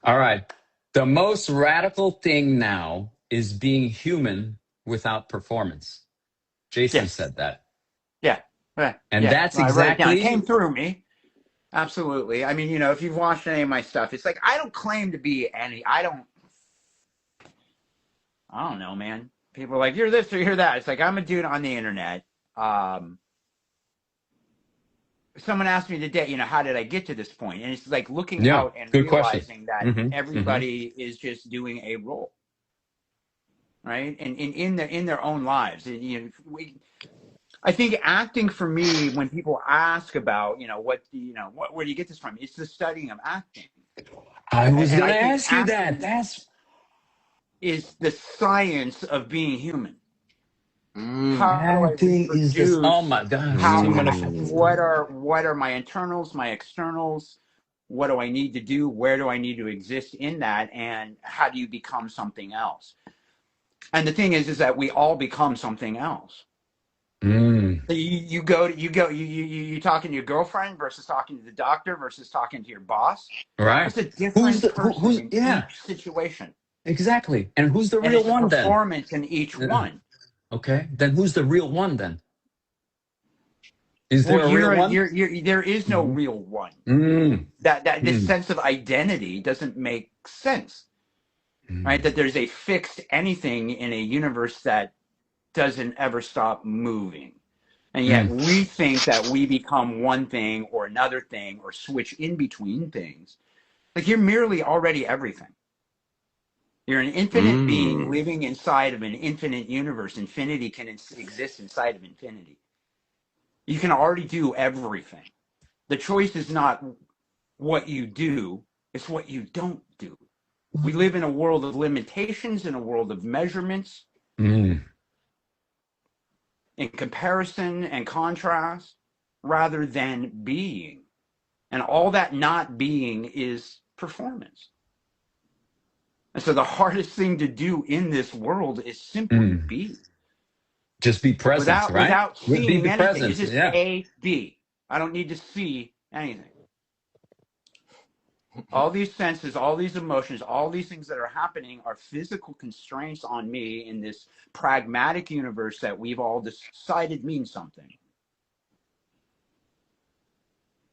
All right. The most radical thing now is being human without performance. Jason Yes. said that. Yeah. And Yeah. that's I wrote it down. It came exactly, through me. Absolutely. I mean, if you've watched any of my stuff, it's like I don't claim to be any. I don't know, man. People are like, you're this or you're that. It's like I'm a dude on the internet. Um, Someone asked me today, how did I get to this point? And it's like looking yeah, out and good question. realizing that Hmm. everybody is just doing a role, right? And in their own lives. I think acting for me, when people ask about, where do you get this from? It's the studying of acting. I was And going I to think ask you that. acting That's, is the science of being human. How do I acting is this. Oh reproduce? my gosh, too How many. what are my internals, my externals? What do I need to do? Where do I need to exist in that? And how do you become something else? And the thing is that we all become something else. Mm, So you talking to your girlfriend versus talking to the doctor versus talking to your boss. right. It's a different person Who's, in yeah, each situation, exactly. And who's the and real it's a one then? performance in each Uh, one. Okay. Then who's the real one then? Is Well, there a real one? there is no Hmm. real one. Mm, That this mm, sense of identity doesn't make sense, right? mm, That there's a fixed anything in a universe that doesn't ever stop moving. And yet mm, we think that we become one thing or another thing or switch in between things. Like you're merely already everything. You're an infinite being Mm. living inside of an infinite universe. Infinity can exist inside of infinity. You can already do everything. The choice is not what you do, it's what you don't do. We live in a world of limitations, in a world of measurements, mm. in comparison and contrast, rather than being. And all that not being is performance. And so the hardest thing to do in this world is simply Mm. be. Just be present, right? Without Be seeing the anything. It's presence. just Yeah. A, B. I don't need to see anything. All these senses, all these emotions, all these things that are happening are physical constraints on me in this pragmatic universe that we've all decided means something.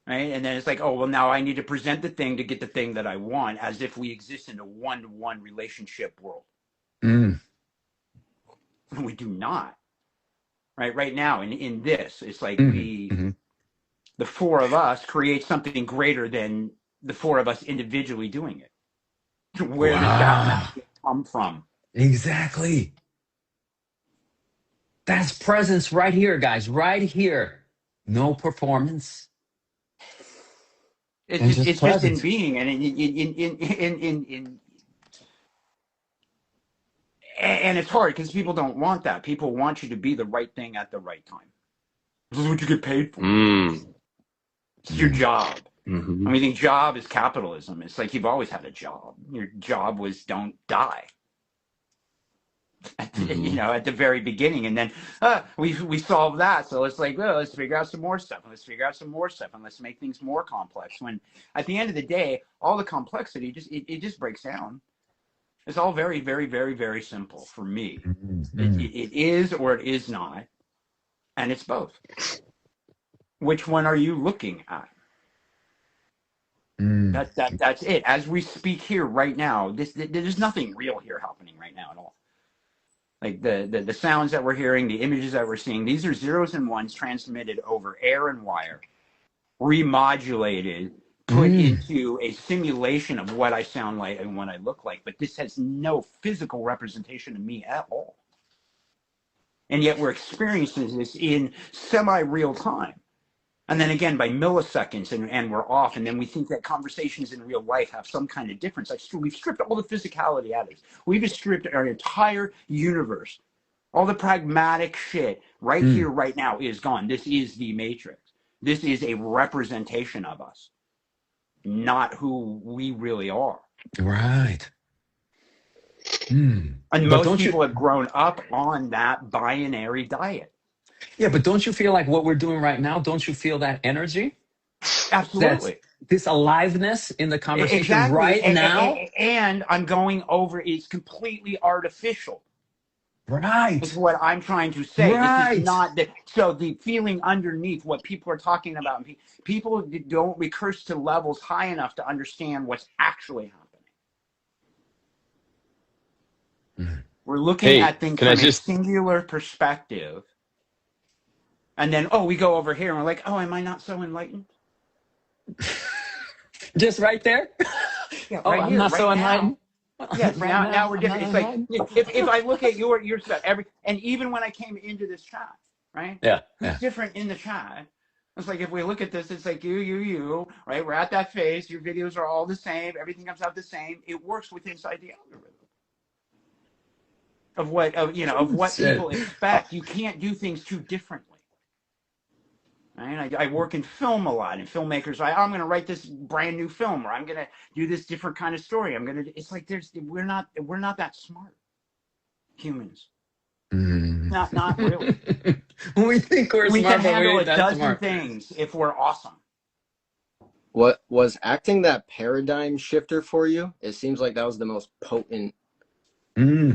Right? And then it's like, oh, well, now I need to present the thing to get the thing that I want, as if we exist in a one-to-one relationship world. Mm. We do not. Right now, in this, it's like Mm-hmm. Mm-hmm. the four of us create something greater than the four of us individually doing it. Where does that Wow. magic come from? Exactly. That's presence right here, guys. Right here. No performance It's and just just it's just in presence. being, and and it's hard because people don't want that. People want you to be the right thing at the right time. This is what you get paid for. Mm. It's your Mm. job. I Mm-hmm. mean, the job is capitalism. It's like you've always had a job. Your job was don't die. Mm-hmm. At the very beginning, and then we solved that. So it's like, well, let's figure out some more stuff, and let's figure out some more stuff, and let's make things more complex. When at the end of the day, all the complexity it just breaks down. It's all very, very, very, very simple for me. Mm. It is or it is not, and it's both. Which one are you looking at? Mm. That's it. As we speak here right now, there's nothing real here happening right now at all. Like the sounds that we're hearing, the images that we're seeing, these are zeros and ones transmitted over air and wire, remodulated, put Mm. into a simulation of what I sound like and what I look like. But this has no physical representation of me at all. And yet we're experiencing this in semi-real time. And then again, by milliseconds, and we're off. And then we think that conversations in real life have some kind of difference. We've stripped all the physicality out of it. We've just stripped our entire universe. All the pragmatic shit right Mm. here, right now is gone. This is the Matrix. This is a representation of us, not who we really are. Right. Mm. And But most don't you? people have grown up on that binary diet. Yeah, but don't you feel like what we're doing right now? Don't you feel that energy? That's Absolutely. this aliveness in the conversation Exactly. right now. And I'm going over, it's completely artificial. Is Right. what I'm trying to say. This is Right. not that. So the feeling underneath what people are talking about, people don't recurse to levels high enough to understand what's actually happening. We're looking Hey, at things can I from a just singular perspective, and then we go over here and we're like, oh, am I not so enlightened? Just right there. Yeah, Oh, right I'm here, not so right now. enlightened. Yes, Right now now, we're I'm different. not It's like enlightened. if I look at your stuff, and even when I came into this chat, right? Yeah. Who's different in the chat? It's like if we look at this, it's like you, right? We're at that phase. Your videos are all the same. Everything comes out the same. It works with inside the algorithm of what Shit. people expect. You can't do things too differently. Right? I work in film a lot, and filmmakers, I'm going to write this brand new film, or I'm going to do this different kind of story. It's like we're not that smart, humans. Not really. We think we're We can smart, but we handle ain't a that dozen smart. things if we're awesome. What was acting that paradigm shifter for you? It seems like that was the most potent.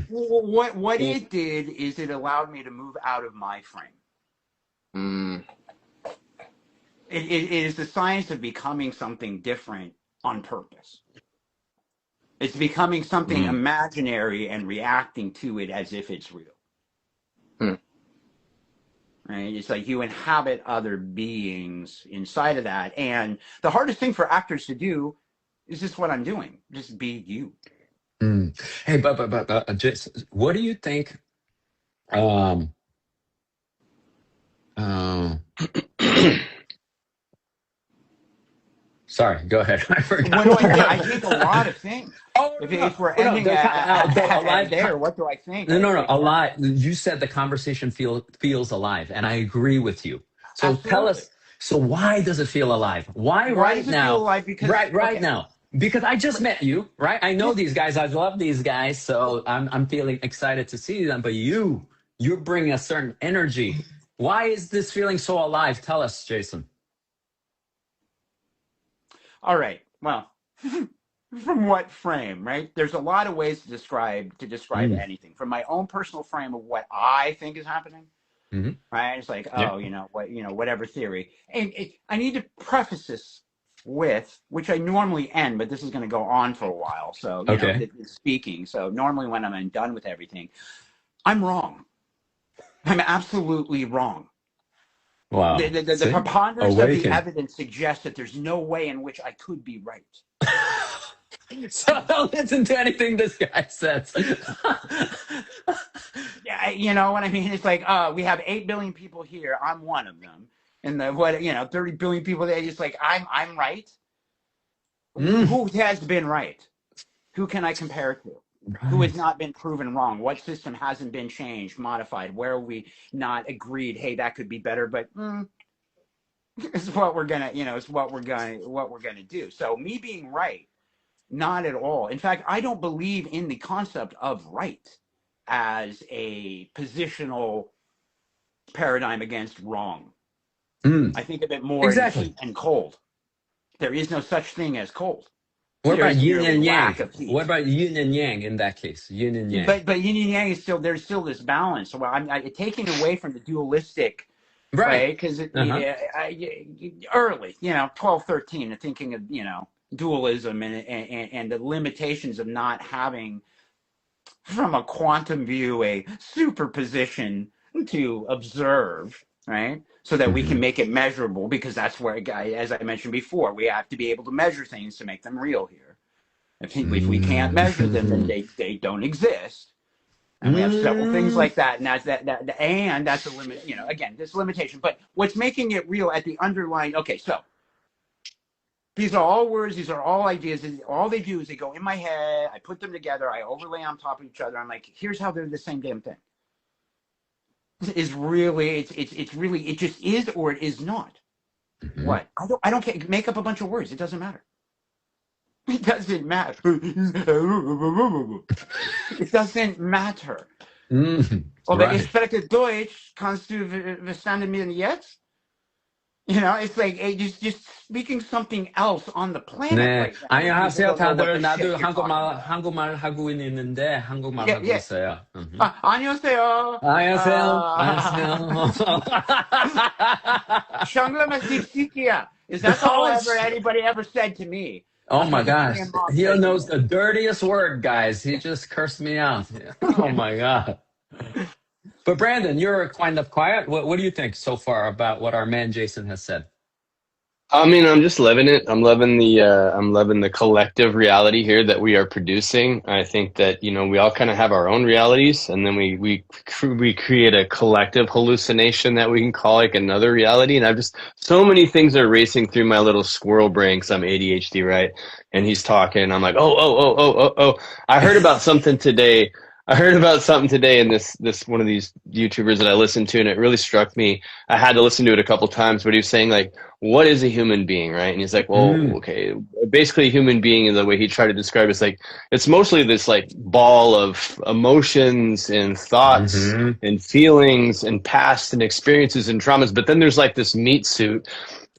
Well, what it did is it allowed me to move out of my frame. It is the science of becoming something different on purpose. It's becoming something imaginary and reacting to it as if it's real. Right? It's like you inhabit other beings inside of that. And the hardest thing for actors to do is just what I'm doing. Just be you. Hey, but just what do you think? Um, sorry, go ahead. I What forgot. do I think? I think a lot of things. Oh If we're no, ending the at alive. there, what do I think? No, Like, alive. You said the conversation feels alive, and I agree with you. So tell absolutely. us. So why does it feel alive? Why Why right does it feel now? alive? Because Right now. Because I just met you, right? I know yeah, these guys. I love these guys, so I'm feeling excited to see them. But you're bringing a certain energy. Why is this feeling so alive? Tell us, Jason. all right. Well, from what frame, right? There's a lot of ways to describe Mm. anything. From my own personal frame of what I think is happening, Mm-hmm. right? It's like, Yeah. whatever theory. And I need to preface this with, which I normally end, but this is going to go on for a while. So, Okay. speaking. So normally when I'm done with everything, I'm wrong. I'm absolutely wrong. Wow. The See, preponderance of the awaken. evidence suggests that there's no way in which I could be right. So don't listen to anything this guy says. Yeah, you know what I mean? It's like, we have 8 billion people here. I'm one of them. And 30 billion people there. It's like, I'm right. Who has been right? Who can I compare to? Who has Right. not been proven wrong? What system hasn't been changed, modified? Where are we not agreed? Hey, that could be better, but it's what we're gonna, it's what we're gonna do. So me being right, not at all. In fact, I don't believe in the concept of right as a positional paradigm against wrong. I think of it more in Exactly. heat and cold. There is no such thing as cold. What There about is yin merely and yang? lack of What heat. about yin and yang in that case? Yin and yang. But yin and yang is there's still this balance. So I'm taking away from the dualistic, Right. right? Because Uh-huh. early, 12, 13, thinking of dualism and the limitations of not having, from a quantum view, a superposition to observe, right? So that we can Mm-hmm. make it measurable, because that's where, as I mentioned before, we have to be able to measure things to make them real here. If we can't measure them, then they don't exist. And we have several things like that, and that's a limit. Again, this limitation. But what's making it real at the underlying? Okay, so these are all words. These are all ideas. And all they do is they go in my head. I put them together. I overlay on top of each other. I'm like, here's how they're the same damn thing. Is really it's really, it just is or it is not. Mm-hmm. What? I don't care. Make up a bunch of words. It doesn't matter. It doesn't matter. It doesn't matter. Aber Right. ich spreche Deutsch. Kannst du verstanden mir jetzt? You know, it's like just speaking something else on the planet 네, right now. You just 안녕하세요, don't know what 다들. the shit 나도 you're talking 한국말, about. 한국말 하고 있는데, 한국말 Yeah, 하고 yeah. 있어요. 안녕하세요. 안녕하세요. 안녕하세요. Shanglama Siksikia. Is that's all Oh, anybody ever said to me. oh my My gosh. Korean mom He said to knows me. the dirtiest word, guys. He just cursed me out. Oh my God. But Brandon, you're kind of quiet. What do you think so far about what our man Jason has said? I mean, I'm just living it. I'm loving the collective reality here that we are producing. I think that, we all kind of have our own realities, and then we create a collective hallucination that we can call like another reality. And I've just so many things are racing through my little squirrel brain because I'm ADHD, right? And he's talking, and I'm like, oh. I heard about something today. I heard about something today in this one of these YouTubers that I listened to, and it really struck me. I had to listen to it a couple times, but he was saying like, what is a human being, right? And he's like, well, Mm. okay, basically a human being in the way he tried to describe it is like, it's mostly this like ball of emotions and thoughts Hmm. and feelings and past and experiences and traumas. But then there's like this meat suit,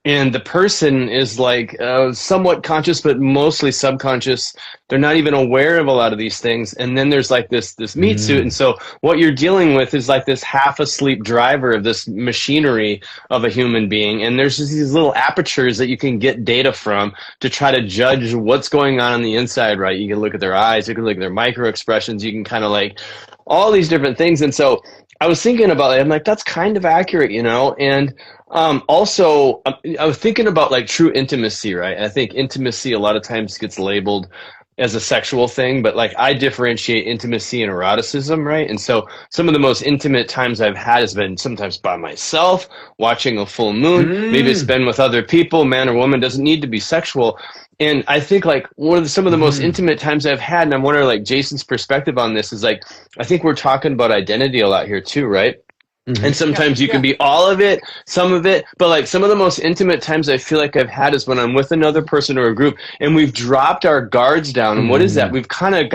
and the person is like somewhat conscious but mostly subconscious. They're not even aware of a lot of these things, and then there's like this meat suit, and Mm. so what you're dealing with is like this half asleep driver of this machinery of a human being, and there's just these little apertures that you can get data from to try to judge what's going on the inside, right? You can look at their eyes, you can look at their micro expressions, you can kind of like all these different things. And so I was thinking about it, I'm like, that's kind of accurate, and also, I was thinking about like true intimacy, right? And I think intimacy a lot of times gets labeled as a sexual thing, but like I differentiate intimacy and eroticism, right? And so some of the most intimate times I've had has been sometimes by myself, watching a full moon. Maybe it's Mm. been with other people, man or woman, doesn't need to be sexual. And I think like some of the most Mm. intimate times I've had, and I'm wondering like Jason's perspective on this is like, I think we're talking about identity a lot here too, right? Hmm. And Yeah, sometimes you can yeah. be all of it, some of it, but like some of the most intimate times I feel like I've had is when I'm with another person or a group and we've dropped our guards down. And what is that? Mm. We've kind of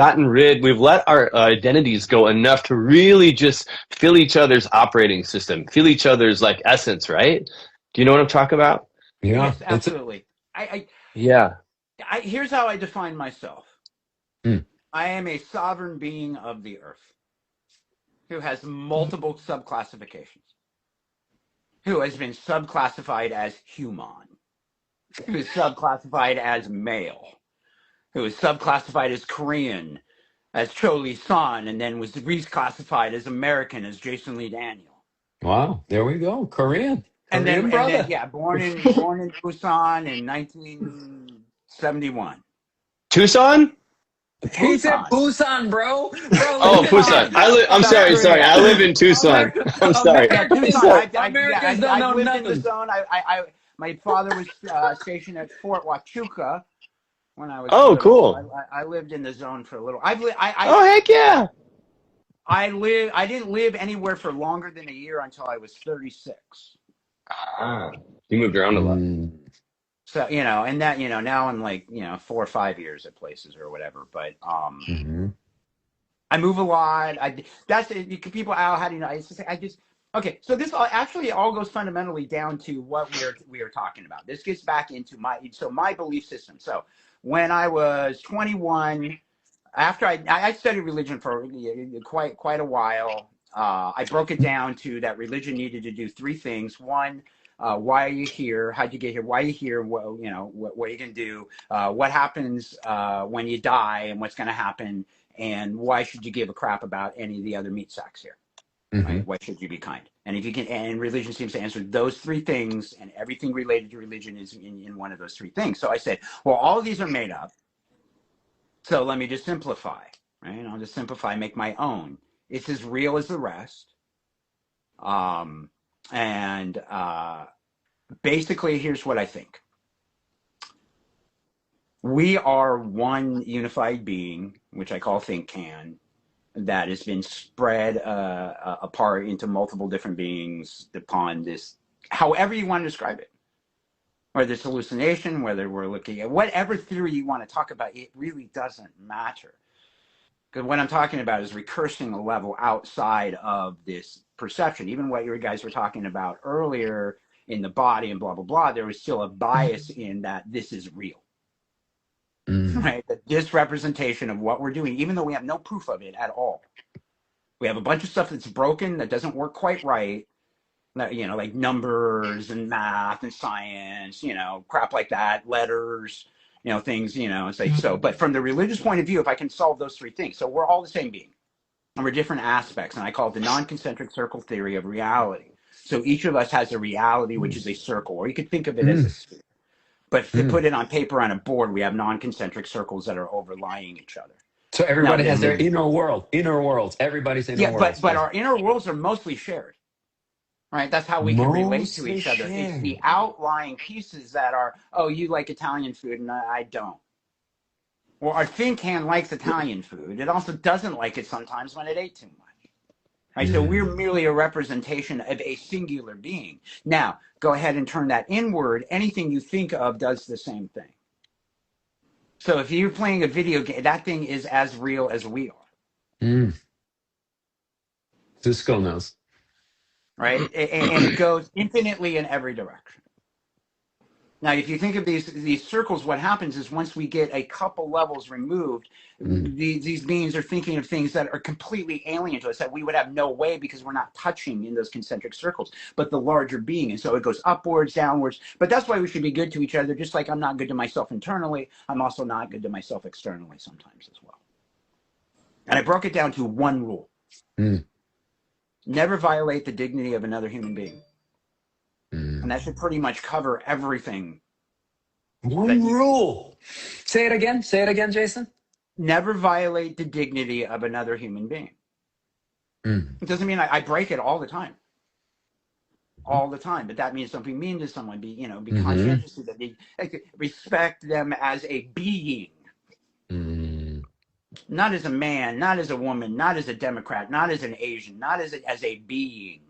we've let our identities go enough to really just feel each other's operating system, feel each other's like essence, right? Do you know what I'm talking about? Yeah, Yes, it's. absolutely. I, Yeah. here's how I define myself. Mm. I am a sovereign being of the earth who has multiple subclassifications, who has been subclassified as human, who is subclassified as male, who is subclassified as Korean, as Cho Lee San, and then was reclassified as American as Jason Lee Daniel. Wow, there we go. And Korean then brother. yeah, born in Busan in 1971. Tucson? He said Busan. Busan, bro. Bro, Oh, Busan. Tucson, listen. I'm South sorry, sorry. Korea. I live in Tucson. America, I'm sorry. Yeah, Americans, Tucson. Sorry. Americans don't I've know lived in the nothing. zone. My father was stationed at Fort Huachuca when I was Oh, little, so cool. I lived in the zone for a little. Oh, heck yeah. I didn't live anywhere for longer than a year until I was 36. Ah, you moved around a lot. Mm. So and that now I'm like 4 or 5 years at places or whatever. But Hmm. I move a lot. That's it. People, how do you know? I just okay. So this actually all goes fundamentally down to what we are talking about. This gets back into my belief system. So when I was 21, after I studied religion for quite a while. I broke it down to that religion needed to do three things. One, why are you here? How'd you get here? Why are you here? What are you gonna do? What happens when you die, and what's gonna happen? And why should you give a crap about any of the other meat sacks here? Hmm. Right? Why should you be kind? And if you can, and religion seems to answer those three things, and everything related to religion is in one of those three things. So I said, well, all of these are made up. So let me just simplify, right? I'll just simplify, make my own. It's as real as the rest. Um, and basically, here's what I think. We are one unified being, which I call Think Can, that has been spread apart into multiple different beings upon this, however you want to describe it. Whether it's hallucination, whether we're looking at whatever theory you want to talk about, it really doesn't matter. Because what I'm talking about is recursing a level outside of this perception. Even what you guys were talking about earlier in the body and blah, blah, blah, there is still a bias in that this is real. Right? That this representation of what we're doing, even though we have no proof of it at all. We have a bunch of stuff that's broken, that doesn't work quite right, that, you know, like numbers and math and science, you know, crap like that, letters, you know, things, you know, it's like, so, but from the religious point of view, if I can solve those three things, so we're all the same being, and we're different aspects, and I call it the non-concentric circle theory of reality. So each of us has a reality, which is a circle, or you could think of it as a sphere. But to put it on paper on a board, we have non-concentric circles that are overlying each other. So everybody has their inner worlds, everybody's inner worlds. But our inner worlds are mostly shared. Right, that's how we can relate to each other. It's the outlying pieces that are, oh, you like Italian food and I don't. Or our thin can likes Italian food. It also doesn't like it sometimes when it ate too much. Right, so we're merely a representation of a singular being. Now, go ahead and turn that inward. Anything you think of does the same thing. So if you're playing a video game, that thing is as real as we are. Cisco knows. Right? And it goes infinitely in every direction. Now, if you think of these circles, what happens is once we get a couple levels removed, these beings are thinking of things that are completely alien to us, that we would have no way because we're not touching in those concentric circles, but the larger being. And so it goes upwards, downwards. But that's why we should be good to each other. Just like I'm not good to myself internally, I'm also not good to myself externally sometimes as well. And I broke it down to one rule. Never violate the dignity of another human being. And that should pretty much cover everything. One rule. Say it again, Jason. Never violate the dignity of another human being. It doesn't mean I break it all the time. All the time. But that means don't be mean to someone. Be conscientious of them. Respect them as a being. Not as a man, not as a woman, not as a Democrat, not as an Asian, not as a being.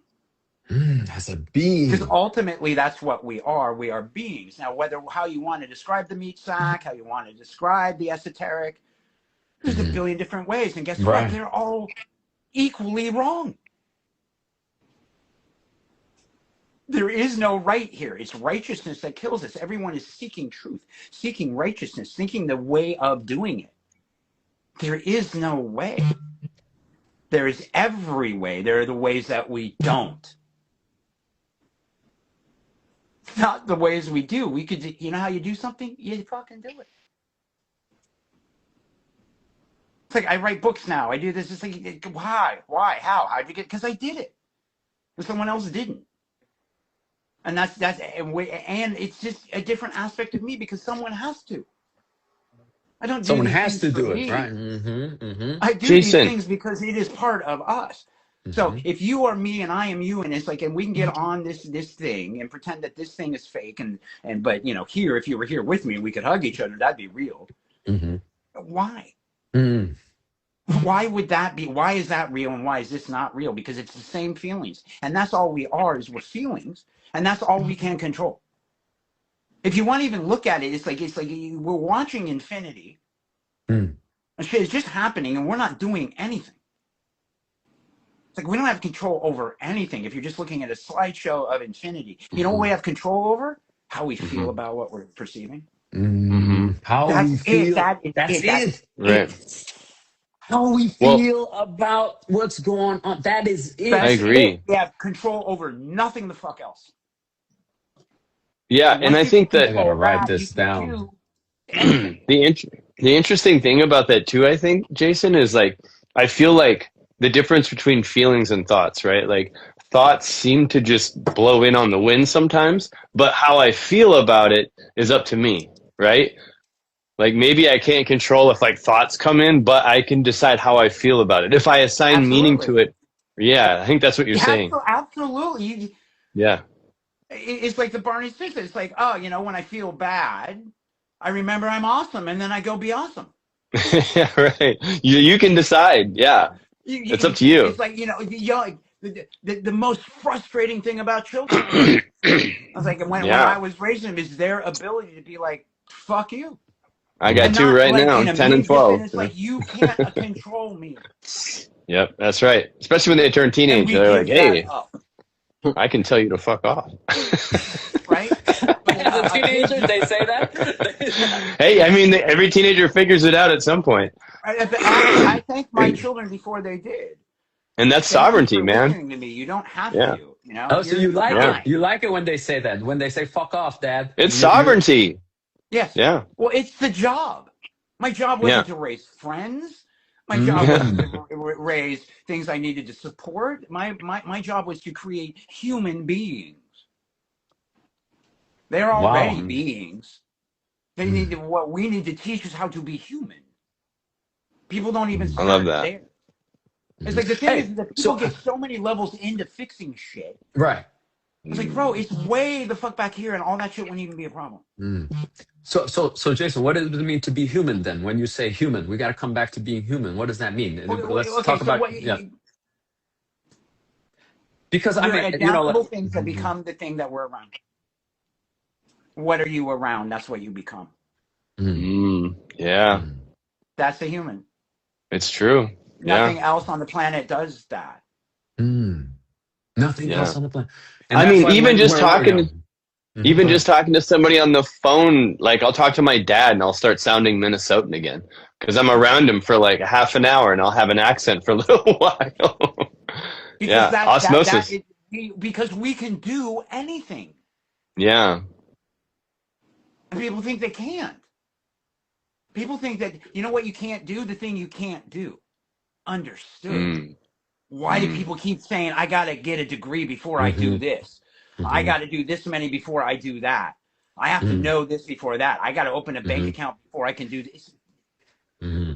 As a being. Because ultimately that's what we are. We are beings. Now, how you want to describe the meat sack, how you want to describe the esoteric, there's a billion different ways. And guess what? They're all equally wrong. There is no right here. It's righteousness that kills us. Everyone is seeking truth, seeking righteousness, thinking the way of doing it. There is no way. There is every way. There are the ways that we don't. Not the ways we do. We could, you know how you do something? You fucking do it. It's like I write books now. I do this. It's like, why? How? How'd you get? Because I did it. And someone else didn't. And and it's just a different aspect of me because someone has to. I don't do Someone these has things to do for it, me. right? I do these things because it is part of us. So if you are me and I am you, and it's like, and we can get on this thing and pretend that this thing is fake, but you know, here, if you were here with me and we could hug each other, that'd be real. Why? Why would that be? Why is that real and why is this not real? Because it's the same feelings, and that's all we are, is we're feelings, and that's all we can control. If you want to even look at it, it's like we're watching infinity, and shit is just happening, and we're not doing anything. It's like we don't have control over anything. If you're just looking at a slideshow of infinity, you know what we have control over? How we feel about what we're perceiving. How we feel. That's it. Right. How we feel about what's going on. That is it. I agree. We have control over nothing the fuck else. Yeah, and I think that I gotta write this down. the interesting thing about that too, I think, Jason, is like I feel like the difference between feelings and thoughts, right? Like thoughts seem to just blow in on the wind sometimes, but how I feel about it is up to me, right? Like maybe I can't control if like thoughts come in, but I can decide how I feel about it. If I assign meaning to it. Yeah, I think that's what you're saying. Absolutely. Yeah. It's like the Barney Stinson. It's like, oh, you know, when I feel bad, I remember I'm awesome, and then I go be awesome. Yeah, right. You can decide. Yeah. It's up to you. It's like, you know, the most frustrating thing about children. I was like, when I was raising them, is their ability to be like, fuck you. I got two right now, 10 and 12. And it's like, you can't control me. Yep, that's right. Especially when they turn teenage. They're like, hey. I can tell you to fuck off. right? But As a teenager, they say that. Hey, I mean, every teenager figures it out at some point, I thank my children before they did. and that's Thank you sovereignty, for man. listening to me. You don't have Yeah, to. You know, Oh, so you here's like yeah. it? why. You like it when they say that? When they say "fuck off, Dad"? It's You sovereignty. Yes. Yeah, Well, it's the job. My job yeah. wasn't to raise friends. My job wasn't Mm. to raise things I needed to support. My job was to create human beings. They're already Wow. beings. They need to, what we need to teach is how to be human. People don't even I love start that. there. It's like the thing Hey, is that people so get so many levels into fixing shit. right. It's like, bro, it's way the fuck back here, and all that shit wouldn't even be a problem. So, Jason, what does it mean to be human then? When you say human, we got to come back to being human. What does that mean? Let's Okay, talk so about what? because I You're mean, you know, adaptable things that become the thing that we're around. What are you around? That's what you become. Yeah, That's a human. it's true. Yeah, Nothing else on the planet does that. nothing yeah. else on the planet, and I that's mean, why even when just we're you know, talking, even go just ahead. talking to somebody on the phone, like I'll talk to my dad and I'll start sounding Minnesotan again because I'm around him for like half an hour and I'll have an accent for a little while. Because Yeah, that osmosis. is because we can do anything. Yeah. And people think they can't. People think that you know what you can't do, the thing you can't do. Understood. Mm, Why do mm, people keep saying I gotta get a degree before I do Mm-hmm, this? I mm-hmm, gotta do this many before I do that. I have to mm-hmm, know this before that. I gotta open a bank mm-hmm, account before I can do this. mm-hmm.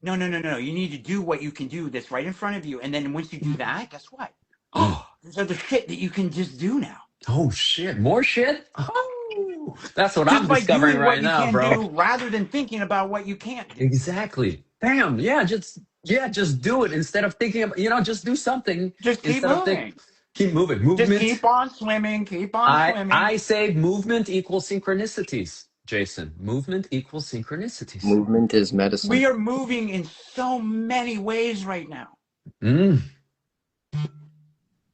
No. You need to do what you can do that's right in front of you. And then once you do that, guess what? Mm. Oh, there's other shit that you can just do now. Oh shit! More shit? Oh, that's what I'm Just by discovering doing what right you now, can bro. do rather than thinking about what you can't do. Exactly. Bam. Just do it instead of thinking about, just do something Just keep instead of think. moving. Keep moving. Just Movement. keep on swimming. Keep on I swimming. say movement equals synchronicities, Jason. Movement equals synchronicities. Movement is medicine. We are moving in so many ways right now. Mm.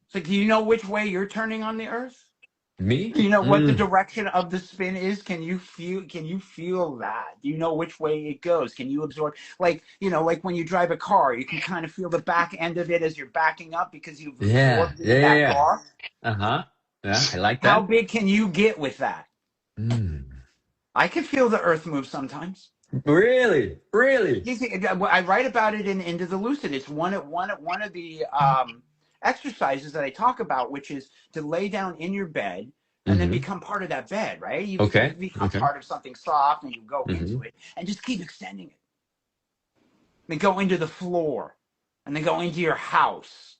It's like, do you know which way you're turning on the earth? Me? Do you know what the Mm. direction of the spin is? Can you feel that? Do you know which way it goes? Can you absorb like when you drive a car, you can kind of feel the back end of it as you're backing up because you've Yeah. absorbed Yeah. into Yeah. that Yeah. car? Uh-huh. Yeah. I like How that. big can you get with that? Mm. I can feel the earth move sometimes. Really? Really? You see, I write about it in Into the Lucid. It's one of the exercises that I talk about, which is to lay down in your bed and then Mm-hmm. become part of that bed, right? You Okay. become Okay. part of something soft and you go Mm-hmm. into it and just keep extending it. Then go into the floor and then go into your house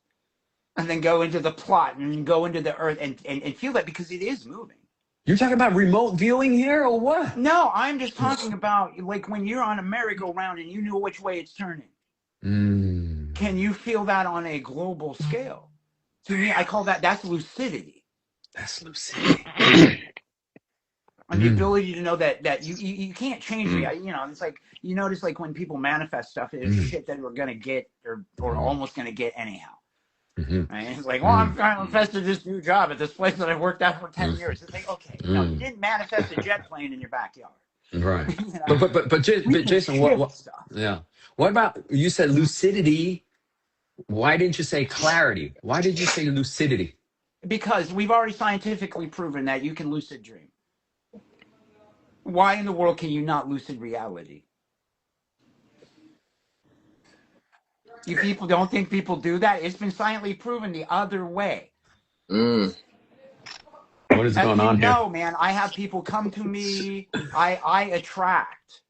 and then go into the plot and then go into the earth and feel that because it is moving. You're talking about remote viewing here or what? No, I'm just talking about like when you're on a merry-go-round and you know which way it's turning. Mm. Can you feel that on a global scale? To me, I call that's lucidity. That's lucidity. And the Mm. ability to know that you can't change mm, reality. It's like you notice like when people manifest stuff, it's Mm. shit that we're gonna get or Mm. almost gonna get anyhow. Mm-hmm. Right? It's like, well, I'm Mm. trying to manifest this new job at this place that I worked at for 10 Mm. years. It's like, okay, no, you Mm. didn't manifest a jet plane in your backyard. Right. You know? We But can Jason, what shift what stuff. yeah. What about you said lucidity? Why didn't you say clarity? Why did you say lucidity? Because we've already scientifically proven that you can lucid dream. Why in the world can you not lucid reality? You people don't think people do that? It's been scientifically proven the other way. Mm. What is As going you on here? know, man, I have people come to me. I attract.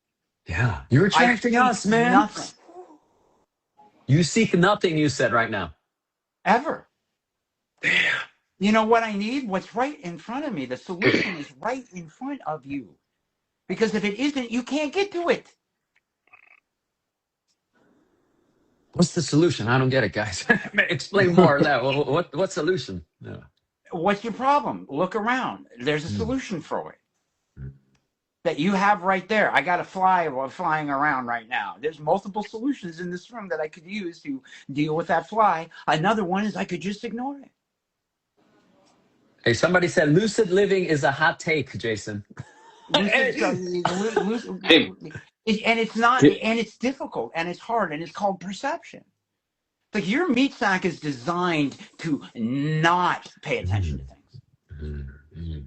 Yeah. You're I attracting seek us, man. nothing You seek nothing, you said right now. ever. You know what I need? What's right in front of me. The solution is right in front of you. Because if it isn't, you can't get to it. What's the solution? I don't get it, guys. Explain more of that. What solution? Yeah. What's your problem? Look around. There's a Mm. solution for it that you have right there. I got a fly flying around right now. There's multiple solutions in this room that I could use to deal with that fly. Another one is I could just ignore it. Hey, somebody said lucid living is a hot take, Jason. Lucid, so, Hey, and it's not, and it's difficult, and it's hard, and it's called perception. Like your meat sack is designed to not pay attention to things.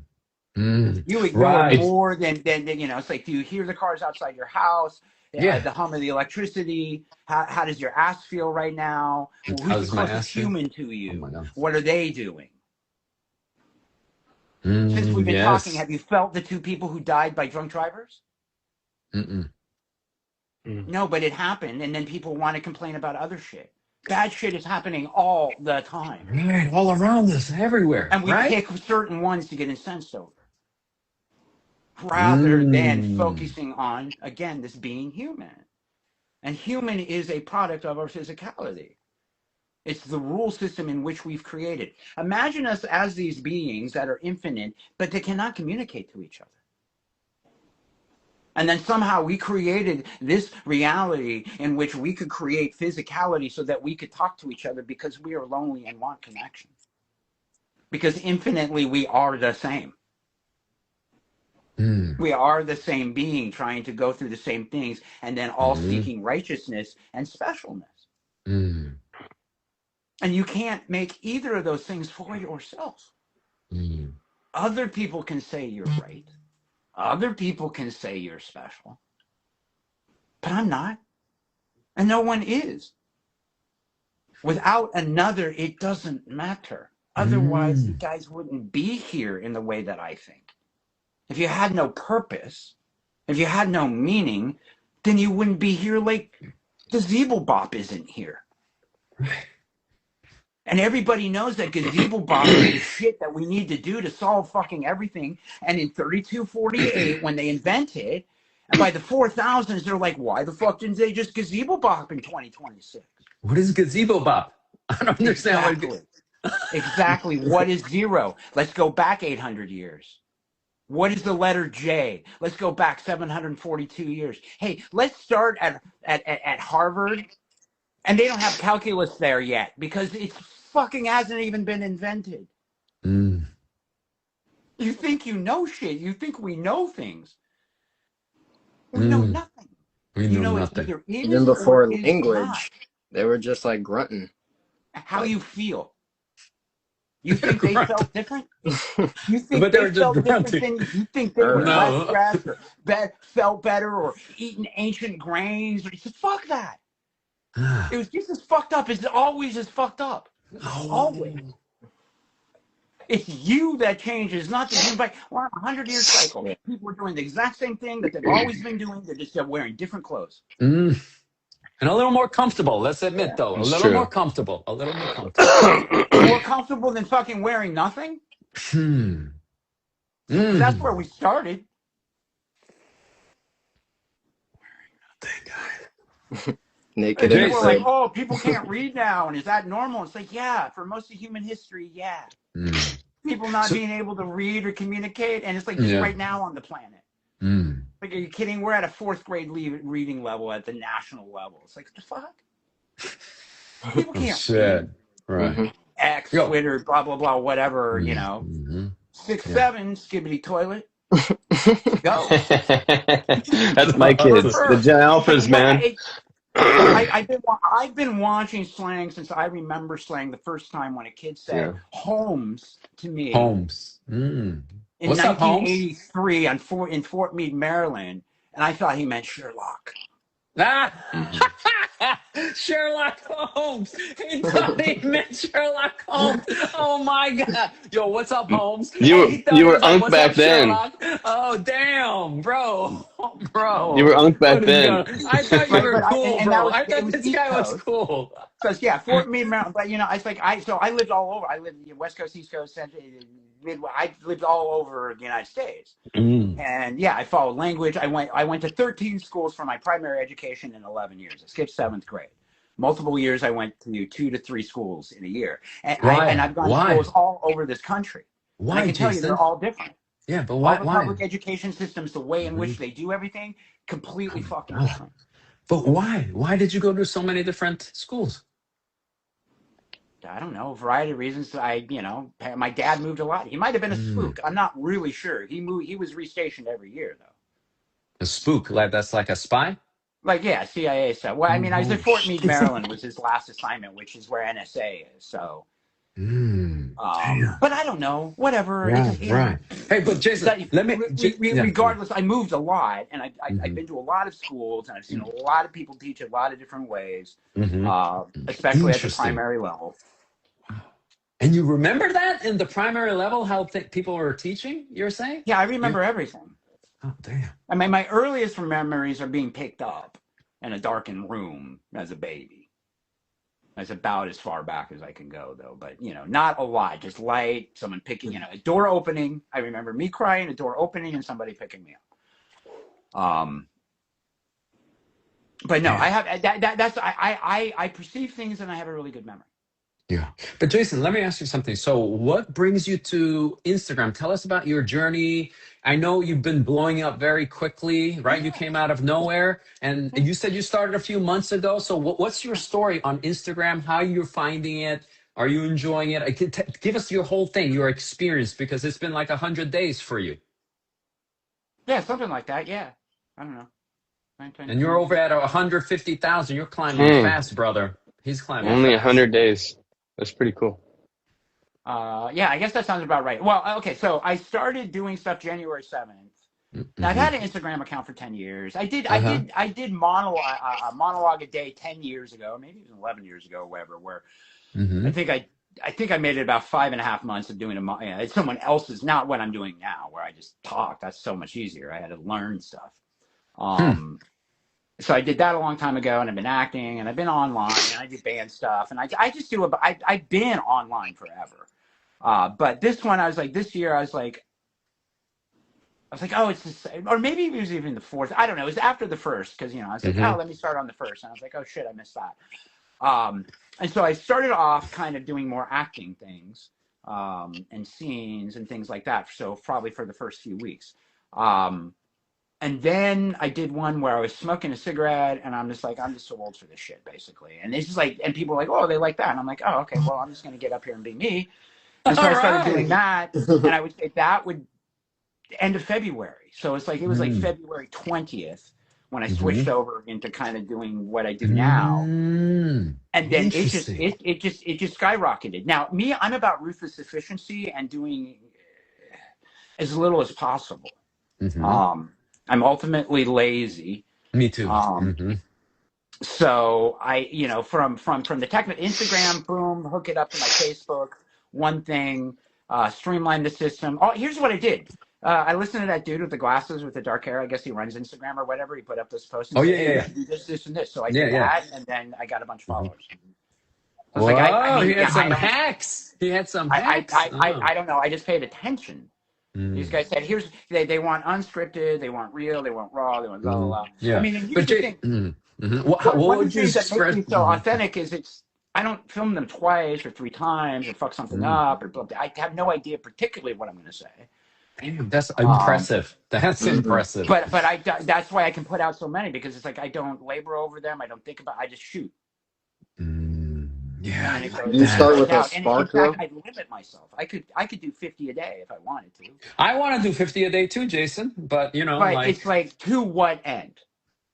You ignore Right. more than it's like, do you hear the cars outside your house? Yeah. The hum of the electricity. How does your ass feel right now? Well, who's the How's my closest ass feel? human to Oh you? my God. What are they doing? Since we've been talking, Yes. have you felt the 2 people who died by drunk drivers? Mm-mm. No, but it happened, and then people want to complain about other shit. Bad shit is happening all the time. Right. All around us, everywhere. And we Right. pick certain ones to get incensed over, rather than focusing on, again, this being human. And human is a product of our physicality. It's the rule system in which we've created. Imagine us as these beings that are infinite, but they cannot communicate to each other. And then somehow we created this reality in which we could create physicality so that we could talk to each other because we are lonely and want connection. Because infinitely we are the same. We are the same being trying to go through the same things and then all seeking righteousness and specialness. And you can't make either of those things for yourself. Other people can say you're right. Other people can say you're special. But I'm not. And no one is. Without another, it doesn't matter. Otherwise, you guys wouldn't be here in the way that I think. If you had no purpose, if you had no meaning, then you wouldn't be here like Gazebo Bop isn't here. And everybody knows that Gazebo Bop is the shit that we need to do to solve fucking everything. And in 3248, when they invent it, and by the 4000s, they're like, why the fuck didn't they just Gazebo Bop in 2026? What is Gazebo Bop? I don't understand. Exactly. What is zero? Let's go back 800 years. What is the letter J? Let's go back 742 years. Hey, let's start at Harvard. And they don't have calculus there yet because it fucking hasn't even been invented. You think you know shit. You think we know things. We know nothing. We know nothing. It either is Even before or is language, not. they were just like grunting. How you feel? You think they felt different? You think But they were they just felt different grunting. than you think they were No. less stressed or felt better or eating ancient grains? Fuck that. It was just as fucked up as it always is fucked up. Always. It's you that changes, not the human. We're on a 100-year cycle. People are doing the exact same thing that they've always been doing. They're just wearing different clothes. And a little more comfortable. Let's admit, though. That's A little true. more comfortable. A little more comfortable. More comfortable than fucking wearing nothing? That's where we started. Naked And and people are like, afraid. oh, people can't read now. And is that normal? It's like, yeah, for most of human history, yeah. People not being able to read or communicate. And it's like this right now on the planet. Like, are you kidding? We're at a 4th grade reading level at the national level. It's like, what the fuck? People can't read. Right. X, Twitter, blah, blah, blah, whatever, 6, 7, skibbity toilet. Go. That's my kids. The Gen Alphas, man. I've been watching slang since I remember slang the first time when a kid said Holmes to me. Holmes. In What's up, Holmes? 1983 in Fort Meade, Maryland, and I thought he meant Sherlock. Sherlock Holmes. He thought he meant Sherlock Holmes. Oh my God. Yo, what's up, Holmes? You were unk back then. Sherlock? Oh, damn, bro. Bro. You were unk back What is then. going- I thought you were cool, bro. I thought this guy was Coast. cool. Because Fort Meade, Maryland. But it's like I lived all over. I lived West Coast, East Coast, Central. I lived all over the United States. And I followed language. I went to 13 schools for my primary education in 11 years. I skipped 7th grade. Multiple years I went to 2 to 3 schools in a year. And I've gone to schools all over this country. Why, and I can tell you they're all different. Yeah, but why? All the public education systems, the way in which they do everything, completely fucking different. But why? Why did you go to so many different schools? I don't know, a variety of reasons. My dad moved a lot. He might have been a spook. I'm not really sure. He moved. He was restationed every year though. A spook, like that's like a spy. Like, yeah, CIA stuff. Well, I mean, I was at Oh, Fort Meade, Maryland, was his last assignment, which is where NSA is. So, damn. but I don't know. Whatever. Right, right. Hey, but Jason, let me. Regardless, I moved a lot, and I've Mhm. been to a lot of schools, and I've seen a lot of people teach a lot of different ways, Mhm. especially at the Interesting. primary level. And you remember that in the primary level, how people were teaching? You're saying? Yeah, I remember everything. Oh, damn. I mean, my earliest memories are being picked up in a darkened room as a baby. That's about as far back as I can go, though. But, not a lot. Just light, someone picking, a door opening. I remember me crying, a door opening, and somebody picking me up. But no, I have that's I perceive things, and I have a really good memory. Yeah. But Jason, let me ask you something. So what brings you to Instagram? Tell us about your journey. I know you've been blowing up very quickly, right? You came out of nowhere and you said you started a few months ago. So what's your story on Instagram? How you're finding it? Are you enjoying it? Give us your whole thing, your experience, because it's been like 100 days for you. Yeah, something like that. Yeah. I don't know. And you're over at 150,000. You're climbing fast, brother. He's climbing Only fast. 100 days. That's pretty cool. Yeah, I guess that sounds about right. Well, okay, so I started doing stuff January 7th. Now, I've had an Instagram account for 10 years. I did monologue a day 10 years ago, maybe even 11 years ago, or whatever, where I think I made it about 5.5 months of doing it's someone else's, not what I'm doing now, where I just talk. That's so much easier. I had to learn stuff. So I did that a long time ago, and I've been acting, and I've been online, and I do band stuff, and I just do I've been online forever. But this one, this year, I was like, oh, it's the same. Or maybe it was even the fourth. I don't know. It was after the first, because, I was like, oh, let me start on the first. And I was like, oh, shit, I missed that. And so I started off kind of doing more acting things and scenes and things like that. So probably for the first few weeks. And then I did one where I was smoking a cigarette, and I'm just like, I'm just so old for this shit, basically. And it's just like, and people are like, oh, they like that. And I'm like, oh, okay, well, I'm just going to get up here and be me. And so I started doing that, and I would say that would end of February. So it's like, it was like February 20th when I switched over into kind of doing what I do now. And then it just skyrocketed. Now, me, I'm about ruthless efficiency and doing as little as possible. I'm ultimately lazy. Me too. So I, from the tech, Instagram, boom, hook it up to my Facebook, one thing, streamline the system. Oh, here's what I did. I listened to that dude with the glasses with the dark hair. I guess he runs Instagram or whatever. He put up this post and said, hey, do this, and this. So I did that, and then I got a bunch of followers. I was he had some hacks. He had some hacks. I don't know. I just paid attention. These guys said, they want unscripted, they want real, they want raw, they want blah, blah, blah. Yeah. I mean, and here's the thing. What would you that makes me so authentic is I don't film them twice or 3 times or fuck something up or blah, blah. I have no idea particularly what I'm going to say. Damn, that's impressive. That's impressive. But that's why I can put out so many, because it's like I don't labor over them. I don't think about. I just shoot. Yeah. You start with a spark, and in fact, I limit myself. I could do 50 a day if I wanted to. I want to do 50 a day too, Jason. But it's like, to what end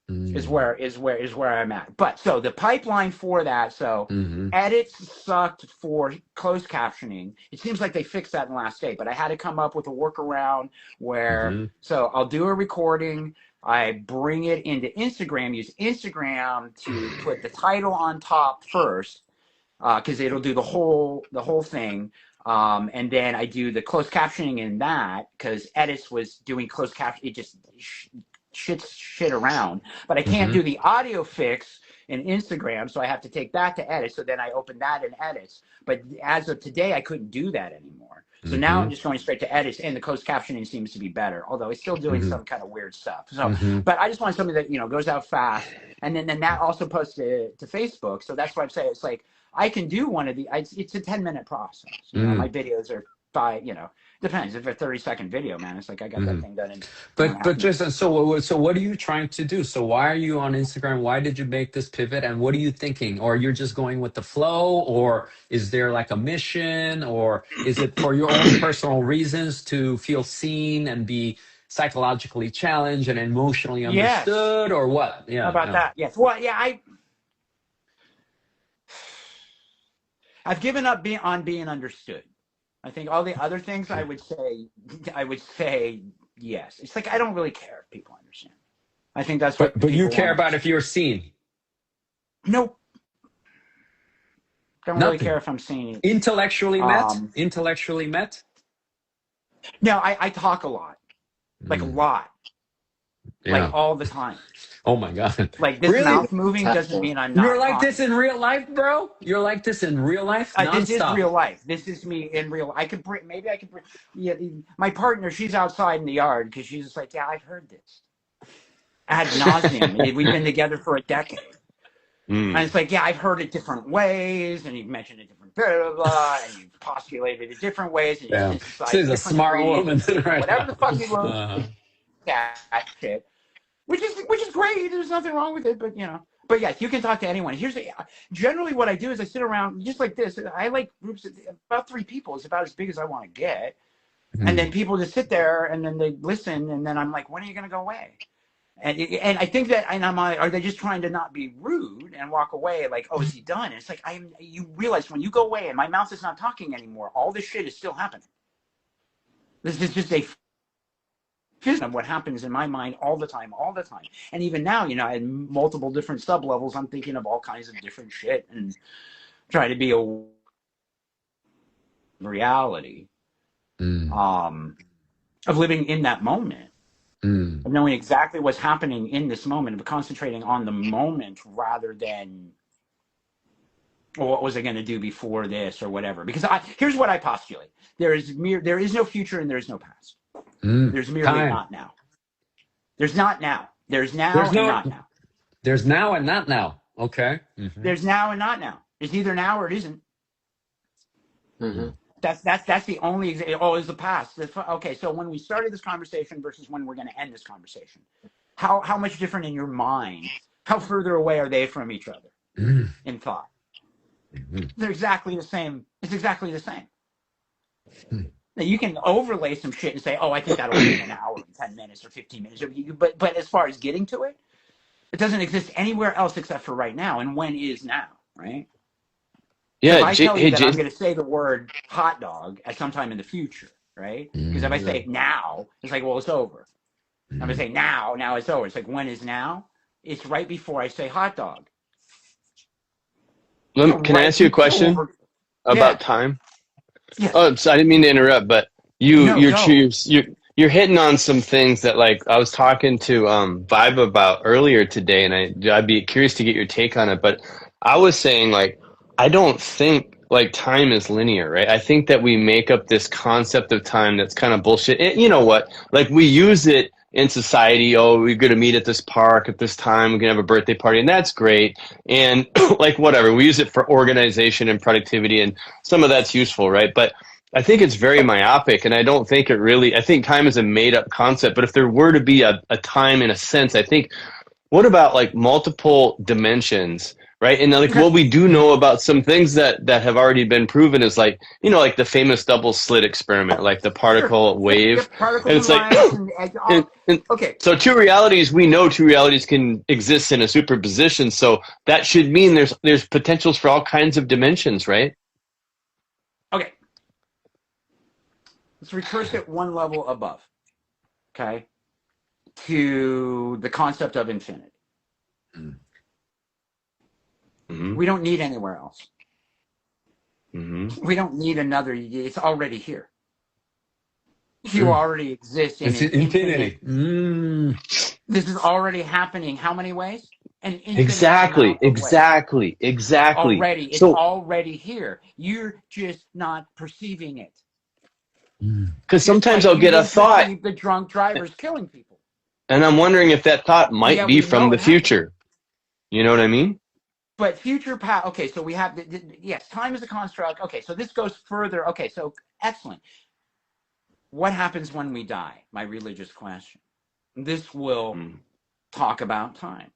is where I'm at. But so the pipeline for that. So edits sucked for closed captioning. It seems like they fixed that in the last day, but I had to come up with a workaround where so I'll do a recording. I bring it into Instagram. Use Instagram to put the title on top first. Because it'll do the whole thing, and then I do the closed captioning in that, because Edits was doing closed caption. It just shit around, but I can't do the audio fix in Instagram, so I have to take that to Edits. So then I open that in Edits. But as of today, I couldn't do that anymore. So now I'm just going straight to Edits, and the closed captioning seems to be better, although it's still doing some kind of weird stuff. So, but I just want something that goes out fast, and then that also posts to Facebook. So that's why I'm saying it's like, I can do one of the. It's a 10-minute process. My videos are depends. If a 30-second video, man, it's like I got that thing done in 2.5 But minutes. just so what are you trying to do? So why are you on Instagram? Why did you make this pivot? And what are you thinking? Or you're just going with the flow? Or is there like a mission? Or is it for your own personal reasons to feel seen and be psychologically challenged and emotionally Yes. understood? Or what? How Yeah, about yeah. that? Yes. Well, yeah, I've given up on being understood. I think all the other things I would say yes. It's like I don't really care if people understand. I think that's what But you people want care to about if understand. you're seen. Nope. Don't really care Nothing. if I'm seeing it. Intellectually met? Um, Intellectually met? no, I talk a lot, like a Mm, lot, like yeah. all the time. Oh my God. Like this Really? mouth moving doesn't mean I'm You're not like this talking. in real life, bro? You're like this in real life? This is Nonstop. real life. This is me in real. Maybe I could bring. Yeah, my partner, she's outside in the yard because she's just like, yeah, I've heard this ad nauseum. We've been together for a decade. And it's like, yeah, I've heard it different ways, and you've mentioned it different blah, blah, blah, and you've postulated it different ways, and you Yeah. synthesized She's a different smart woman ingredients, and right whatever the now. fuck you wrote Uh, that shit, which is great. There's nothing wrong with it, but But yes, you can talk to anyone. Generally what I do is I sit around just like this. I like groups of about 3 people. It's about as big as I want to get, and then people just sit there and then they listen, and then I'm like, when are you going to go away? And I think that, and I'm like, are they just trying to not be rude and walk away? Like, oh, is he done? And it's like, you realize when you go away and my mouth is not talking anymore, all this shit is still happening. This is just a vision of what happens in my mind all the time. And even now, I had multiple different sub levels. I'm thinking of all kinds of different shit and try to be a reality of living in that moment. Of knowing exactly what's happening in this moment, of concentrating on the moment rather than what was I going to do before this or whatever. Because here's what I postulate: there is no future and there is no past. There's merely time. not now. There's not now. There's now There's and no, not now. there's now and not now. Okay. There's now and not now. It's either now or it isn't. That's the only example. Oh, it's the past. Okay, so when we started this conversation versus when we're going to end this conversation, how much different in your mind? How further away are they from each other in thought? They're exactly the same. It's exactly the same. Now you can overlay some shit and say, "Oh, I think that'll be in an hour, and 10 minutes, or 15 minutes." But as far as getting to it, it doesn't exist anywhere else except for right now. And when is now, right? Yeah. If I tell you Hey, that I'm Jason. going to say the word hot dog at some time in the future, right? Because if I say it now, it's like, well, it's over. I'm going to say now it's over. It's like, when is now? It's right before I say hot dog. Can I ask you a question about time? Yes. Oh, so I didn't mean to interrupt, but you're hitting on some things that, like, I was talking to Vibe about earlier today, and I'd be curious to get your take on it. But I was saying, like, I don't think like time is linear, right? I think that we make up this concept of time that's kind of bullshit. And you know what? Like, we use it in society. Oh, we're going to meet at this park at this time. We're going to have a birthday party, and that's great. And like, whatever, we use it for organization and productivity, and some of that's useful, right? But I think it's very myopic, and I don't think it really. I think time is a made-up concept. But if there were to be a time in a sense, I think, what about like multiple dimensions, right? And like, what we do know about some things that have already been proven is, like, like the famous double slit experiment, like the particle wave. And it's like, Okay. So two realities, we know two realities can exist in a superposition. So that should mean there's potentials for all kinds of dimensions, right? Okay. Let's recurse it one level above, okay, to the concept of infinity. We don't need anywhere else. We don't need another. It's already here. You already exist in infinity. This is already happening. How many ways? An infinite Exactly. amount of ways. Already, it's already here. You're just not perceiving it. Because sometimes I'll get a thought. The drunk drivers killing people. And I'm wondering if that thought might be from the future. You know what I mean? But future power. Okay, so we have yes, time is a construct. Okay, so this goes further. Okay, so Excellent. What happens when we die? My religious question. This will talk about time.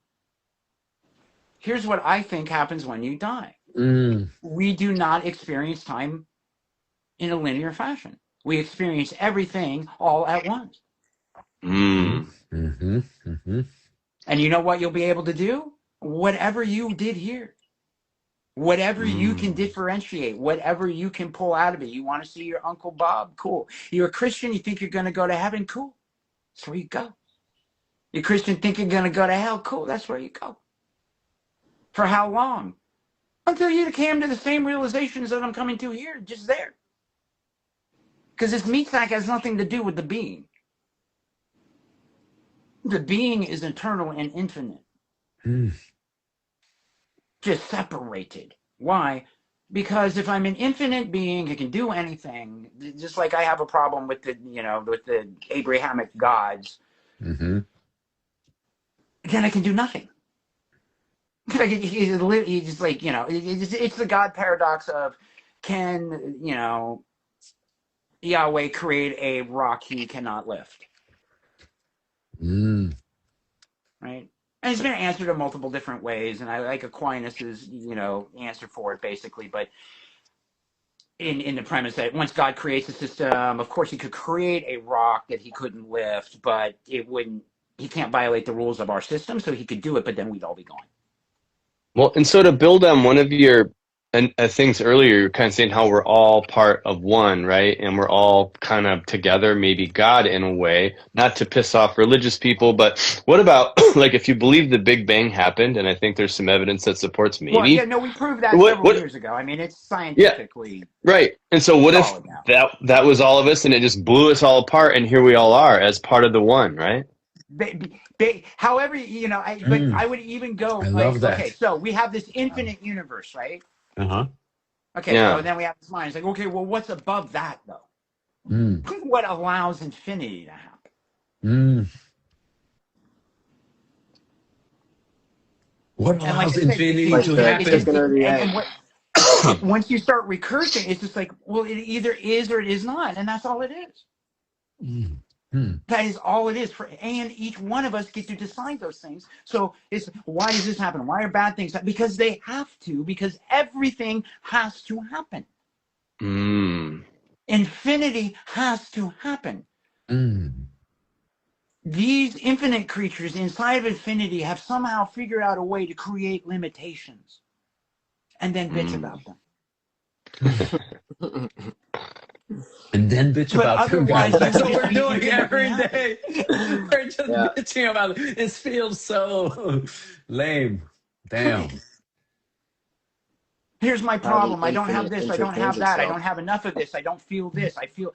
Here's what I think happens when you die. We do not experience time in a linear fashion. We experience everything all at once. Mm. And you know what you'll be able to do? Whatever you did here. Whatever you can differentiate, whatever you can pull out of it. You want to see your Uncle Bob? Cool. You're a Christian, you think you're going to go to heaven? Cool. That's where you go. You're Christian, think you're going to go to hell? Cool. That's where you go. For how long? Until you came to the same realizations that I'm coming to here, just there. Because this meat sack has nothing to do with the being. The being is eternal and infinite. Just separated. Why? Because if I'm an infinite being who can do anything, just like I have a problem with the Abrahamic gods, then I can do nothing. It's just like, it's the God paradox of, can, Yahweh create a rock he cannot lift? Right? And it's been answered in multiple different ways, and I like Aquinas's, answer for it, basically. But in the premise that once God creates a system, of course he could create a rock that he couldn't lift, but he can't violate the rules of our system, so he could do it, but then we'd all be gone. Well, and so to build on one of your things earlier, you're kind of saying how we're all part of one, right? And we're all kind of together, maybe God in a way, not to piss off religious people, but what about, like, if you believe the Big Bang happened, and I think there's some evidence that supports maybe. Well, yeah, no, we proved that several years ago. I mean, it's scientifically right. And so what if now. that was all of us and it just blew us all apart, and here we all are as part of the one, right? However, but I would even go. I love that. Okay, so we have this infinite universe, right? Okay, Yeah. so then we have this mind. It's like, okay, well, what's above that, though? What allows infinity to happen? What allows infinity to happen? And once you start recursing, it's just like, well, it either is or it is not, and that's all it is. That is all it is. And each one of us get to decide those things. So it's, why does this happen? Why are bad things happen? Because they have to. Because everything has to happen. Infinity has to happen. These infinite creatures inside of infinity have somehow figured out a way to create limitations and then bitch about them. And then bitch about them, guys. That's what we're doing every day. We're just bitching about it. It feels so lame. Damn. Here's my problem. I don't have this. I don't have that. I don't have enough of this. I don't feel this. I feel...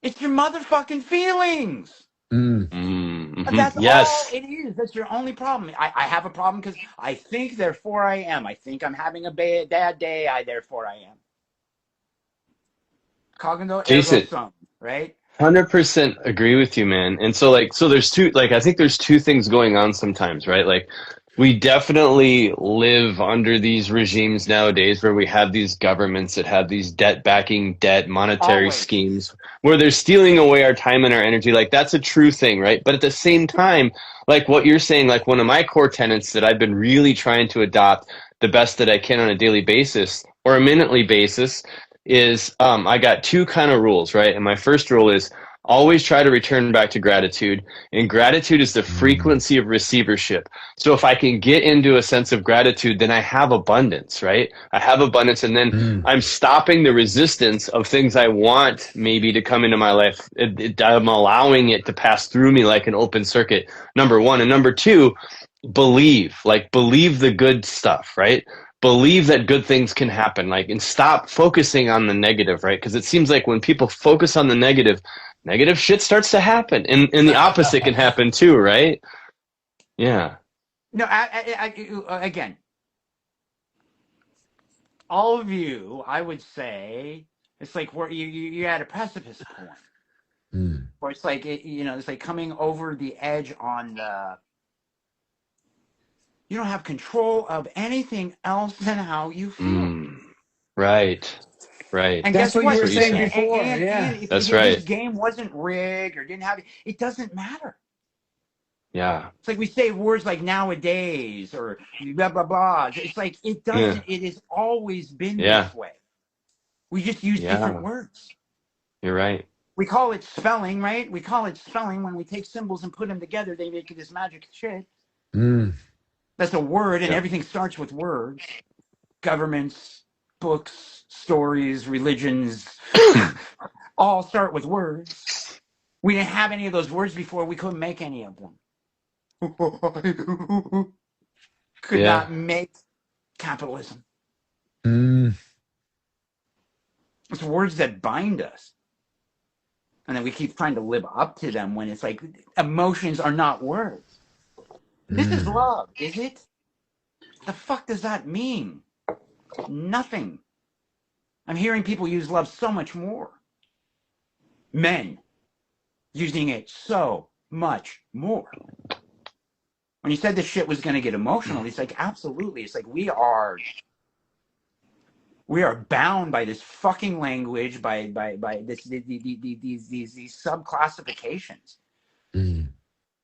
it's your motherfucking feelings. That's all it is. That's your only problem. I have a problem because I think, therefore I am. I think I'm having a bad day. Therefore I am. Cogito ergo sum, right? 100% agree with you, man. And so there's I think there's two things going on sometimes, right? Like, we definitely live under these regimes nowadays where we have these governments that have these debt monetary schemes where they're stealing away our time and our energy. Like, that's a true thing, right? But at the same time, like what you're saying, like one of my core tenets that I've been really trying to adopt the best that I can on a daily basis or a minutely basis is I got two kind of rules, right? And my first rule is always try to return back to gratitude. And gratitude is the frequency of receivership. So if I can get into a sense of gratitude, then I have abundance, right? I have abundance, and then I'm stopping the resistance of things I want maybe to come into my life. I'm allowing it to pass through me like an open circuit, number one. And number two, believe the good stuff, right? Believe that good things can happen, and stop focusing on the negative, right? Because it seems like when people focus on the negative shit starts to happen, and the opposite can happen too, right? Yeah. No, again, all of you, I would say, it's like where you're at a precipice point, where it's like it's like coming over the edge on the. You don't have control of anything else than how you feel. Right. Right. And That's guess what you what? were That's what you saying said. before. And Yeah. if That's this right. game wasn't rigged or didn't have it doesn't matter. Yeah. It's like we say words like nowadays or blah blah blah. It's like it Yeah. doesn't. It has always been Yeah. this way. We just use different Yeah. words. You're right. We call it spelling, right? We call it spelling when we take symbols and put them together. They make this magic shit. Mm. That's a word, and Yep. everything starts with words. Governments, books, stories, religions, all start with words. We didn't have any of those words before. We couldn't make any of them. Could Yeah. not make capitalism. Mm. It's words that bind us. And then we keep trying to live up to them when it's like emotions are not words. This is love, is it? The fuck does that mean? Nothing. I'm hearing people use love so much more. Men using it so much more. When you said this shit was going to get emotional, it's like, absolutely. It's like we are bound by this fucking language, by this these sub-classifications. Mm.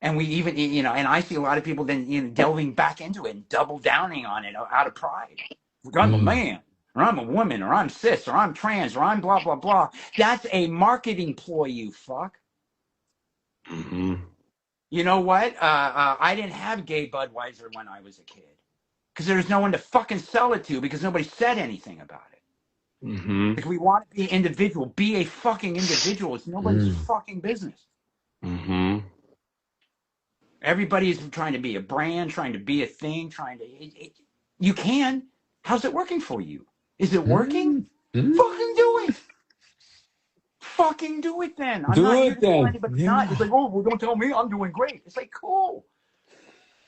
And we even, and I see a lot of people then delving back into it and double downing on it out of pride. I'm a man, or I'm a woman, or I'm cis, or I'm trans, or I'm blah, blah, blah. That's a marketing ploy, you fuck. Mm-hmm. You know what? I didn't have gay Budweiser when I was a kid. Because there was no one to fucking sell it to because nobody said anything about it. Mm-hmm. Like we want to be individual. Be a fucking individual. It's nobody's fucking business. Mm-hmm. Everybody's trying to be a brand, trying to be a thing, you can. How's it working for you? Is it working? Fucking do it. Fucking do it then. I'm Do not here it to tell then. anybody not. Yeah. It's like, oh, well, don't tell me I'm doing great. It's like, cool.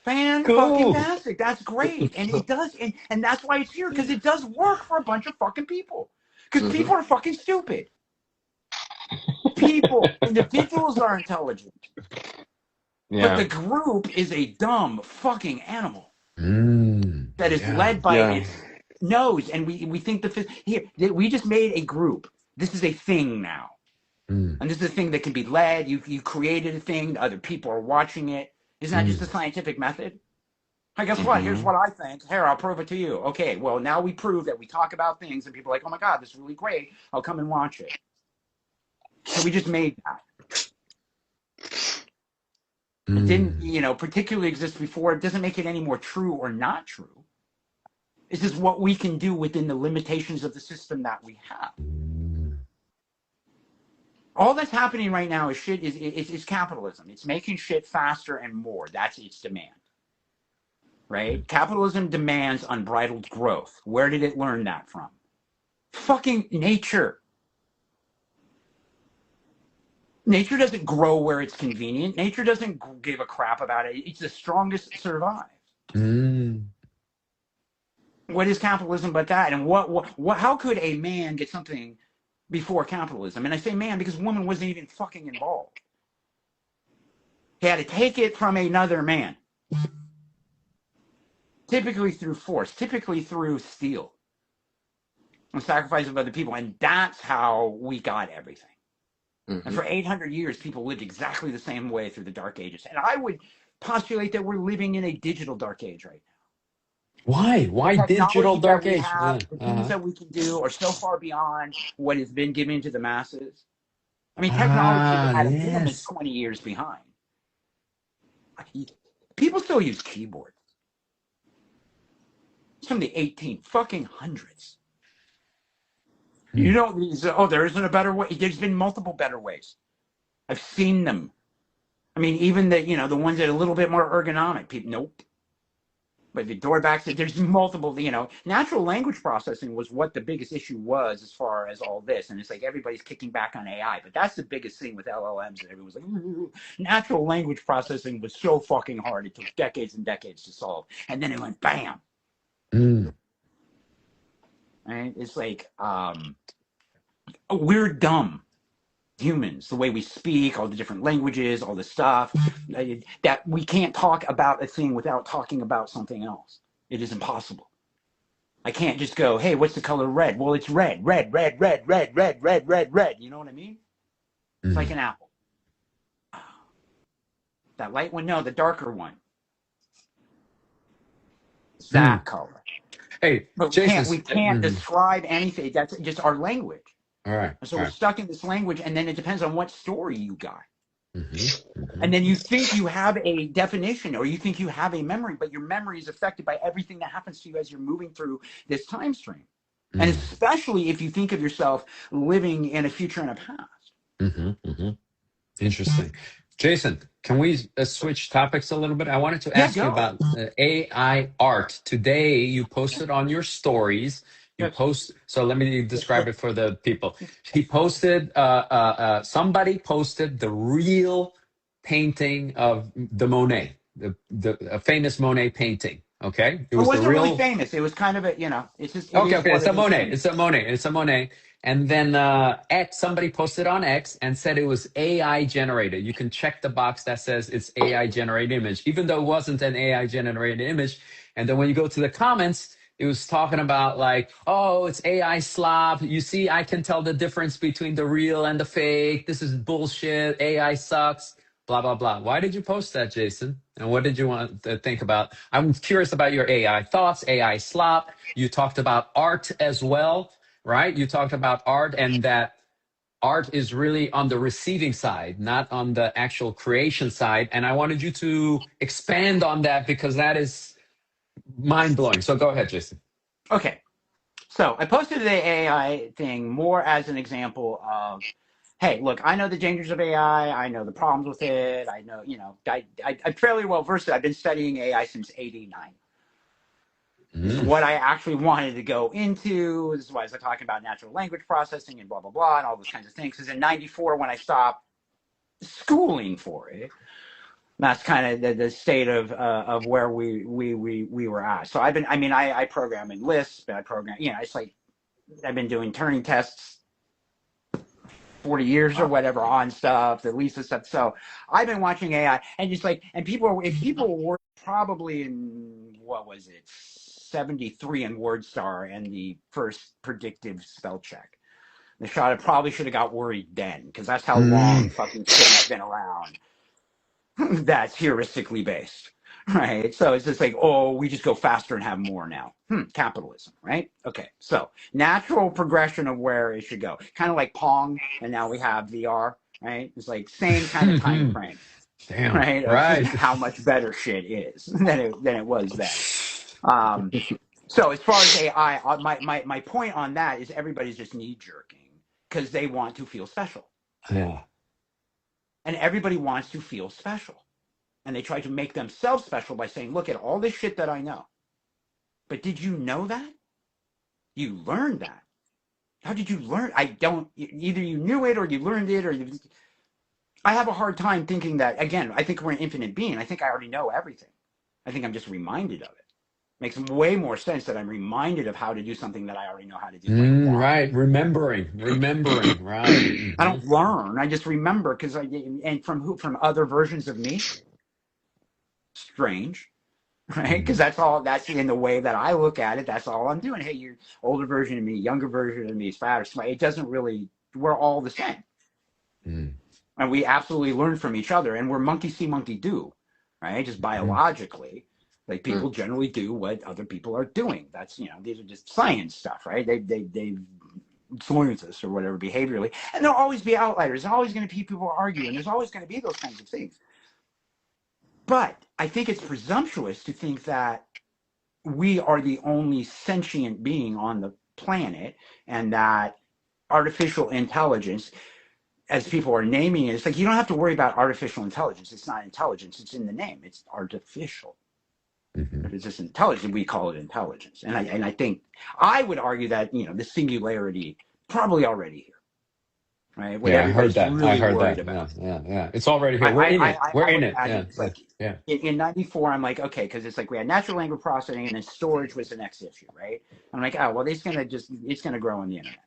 Cool. Fan-fucking-tastic. That's great. And it does, and that's why it's here, because it does work for a bunch of fucking people. Because people are fucking stupid. Individuals are intelligent. Yeah. But the group is a dumb fucking animal that is led by its nose. And we think we just made a group. This is a thing now. And this is a thing that can be led. You created a thing. Other people are watching it. Isn't that just a scientific method? Hey, guess what? Here's what I think. Here, I'll prove it to you. Okay, well, now we prove that we talk about things and people are like, oh my God, this is really great. I'll come and watch it. So we just made that. It didn't, particularly exist before. It doesn't make it any more true or not true. It's just what we can do within the limitations of the system that we have. All that's happening right now is capitalism. It's making shit faster and more. That's its demand. Right? Capitalism demands unbridled growth. Where did it learn that from? Fucking nature. Nature doesn't grow where it's convenient. Nature doesn't give a crap about it. It's the strongest survive. What is capitalism but that? And how could a man get something before capitalism? And I say man because woman wasn't even fucking involved. He had to take it from another man. Typically through force, typically through steel. And sacrifice of other people. And that's how we got everything. And for 800 years, people lived exactly the same way through the Dark Ages. And I would postulate that we're living in a digital Dark Age right now. Why? Why The digital technology dark that we age? have, the things that we can do are so far beyond what has been given to the masses. I mean, technology at a minimum is 20 years behind. People still use keyboards. It's from the 1800s. There isn't a better way. There's been multiple better ways. I've seen them. I mean, even the ones that are a little bit more ergonomic. People, nope. But the doorbacks, there's multiple, natural language processing was what the biggest issue was as far as all this. And it's like everybody's kicking back on AI. But that's the biggest thing with LLMs. And everyone's like, ooh. Natural language processing was so fucking hard. It took decades and decades to solve. And then it went bam. Right? It's like, we're dumb humans, the way we speak, all the different languages, all the stuff, that we can't talk about a thing without talking about something else. It is impossible. I can't just go, hey, what's the color red? Well, it's red, red, red, red, red, red, red, red, red. You know what I mean? It's like Mm-hmm. an apple. That light one, no, the darker one. It's Mm. that color. Hey, But Jason. we can't Mhm. describe anything. That's just our language. All right. And so All we're right. stuck in this language, and then it depends on what story you got. Mm-hmm. Mm-hmm. And then you think you have a definition or you think you have a memory, but your memory is affected by everything that happens to you as you're moving through this time stream. And Mm. especially if you think of yourself living in a future and a past. Mm-hmm. Mm-hmm. Interesting. Jason, can we switch topics a little bit? I wanted to Yeah, ask you go. about AI art. Today, you posted on your stories. You Yes. post. So let me describe it for the people. He posted. Somebody posted the real painting of the Monet, the a famous Monet painting. Okay, it It was the wasn't really real. famous. It was kind of a, it's just, it Okay, is okay, what it's it a is to Monet. me. It's a Monet. It's a Monet. And then X, somebody posted on X and said it was AI generated. You can check the box that says it's AI generated image, even though it wasn't an AI generated image. And then when you go to the comments, it was talking about like, oh, it's AI slop. You see, I can tell the difference between the real and the fake. This is bullshit. AI sucks. Blah blah blah. Why did you post that, Jason? And what did you want to think about? I'm curious about your AI thoughts, AI slop. You talked about art as well, right? You talked about art and that art is really on the receiving side, not on the actual creation side. And I wanted you to expand on that because that is mind blowing. So go ahead, Jason. Okay. So I posted the AI thing more as an example of, hey, look, I know the dangers of AI. I know the problems with it. I know, I'm fairly well versed. I've been studying AI since '89. This is Mm. what I actually wanted to go into. This is why I was talking about natural language processing and blah, blah, blah, and all those kinds of things. Because in '94, when I stopped schooling for it, that's kind of the state of where we were at. So I program in Lisp, and I program, it's like I've been doing Turing tests 40 years or whatever on stuff, the Lisa stuff. So I've been watching AI and just like, and if people were probably in, what was it, 73 in WordStar and the first predictive spell check. The shot, I probably should have got worried then because that's how long Mm. fucking shit's been around. That's heuristically based, right? So it's just like, oh, we just go faster and have more now. Capitalism, right? Okay, so natural progression of where it should go, kind of like Pong, and now we have VR, right? It's like same kind of time frame, Damn. right? Of just Right. how much better shit is than it was then. Um, so as far as AI, my point on that is everybody's just knee jerking because they want to feel special, Yeah. and everybody wants to feel special. And they try to make themselves special by saying, look at all this shit that I know. But did you know that? You learned that. How did you learn? I don't, either you knew it or you learned it I have a hard time thinking that, again, I think we're an infinite being. I think I already know everything. I think I'm just reminded of it. Makes way more sense that I'm reminded of how to do something that I already know how to do, like walk. Right. Remembering. Right. I Hmm. don't learn. I just remember and from other versions of me, strange. Right? Because that's in the way that I look at it. That's all I'm doing. Hey, you're older version of me, younger version of me is fat or smart. It doesn't really, we're all the same. Mm. And we absolutely learn from each other. And we're monkey see, monkey do, right? Just biologically. Like people generally do what other people are doing. That's, these are just science stuff, right? They scientists or whatever behaviorally. And there'll always be outliers. There's always going to be people arguing. There's always going to be those kinds of things. But I think it's presumptuous to think that we are the only sentient being on the planet, and that artificial intelligence, as people are naming it, it's like you don't have to worry about artificial intelligence. It's not intelligence. It's in the name. It's artificial. Hmm. If it's just intelligent, we call it intelligence. And I think I would argue that the singularity probably already here, right? What Yeah, I heard everybody's that. I really heard worried that. about. Yeah, yeah, yeah. It's already here. I, We're I, in I, it. We're I in would it. imagine Yeah, it's yeah, like yeah. in '94, I'm like, okay, because it's like we had natural language processing and then storage was the next issue, right? I'm like, oh, well, it's going to grow on the internet,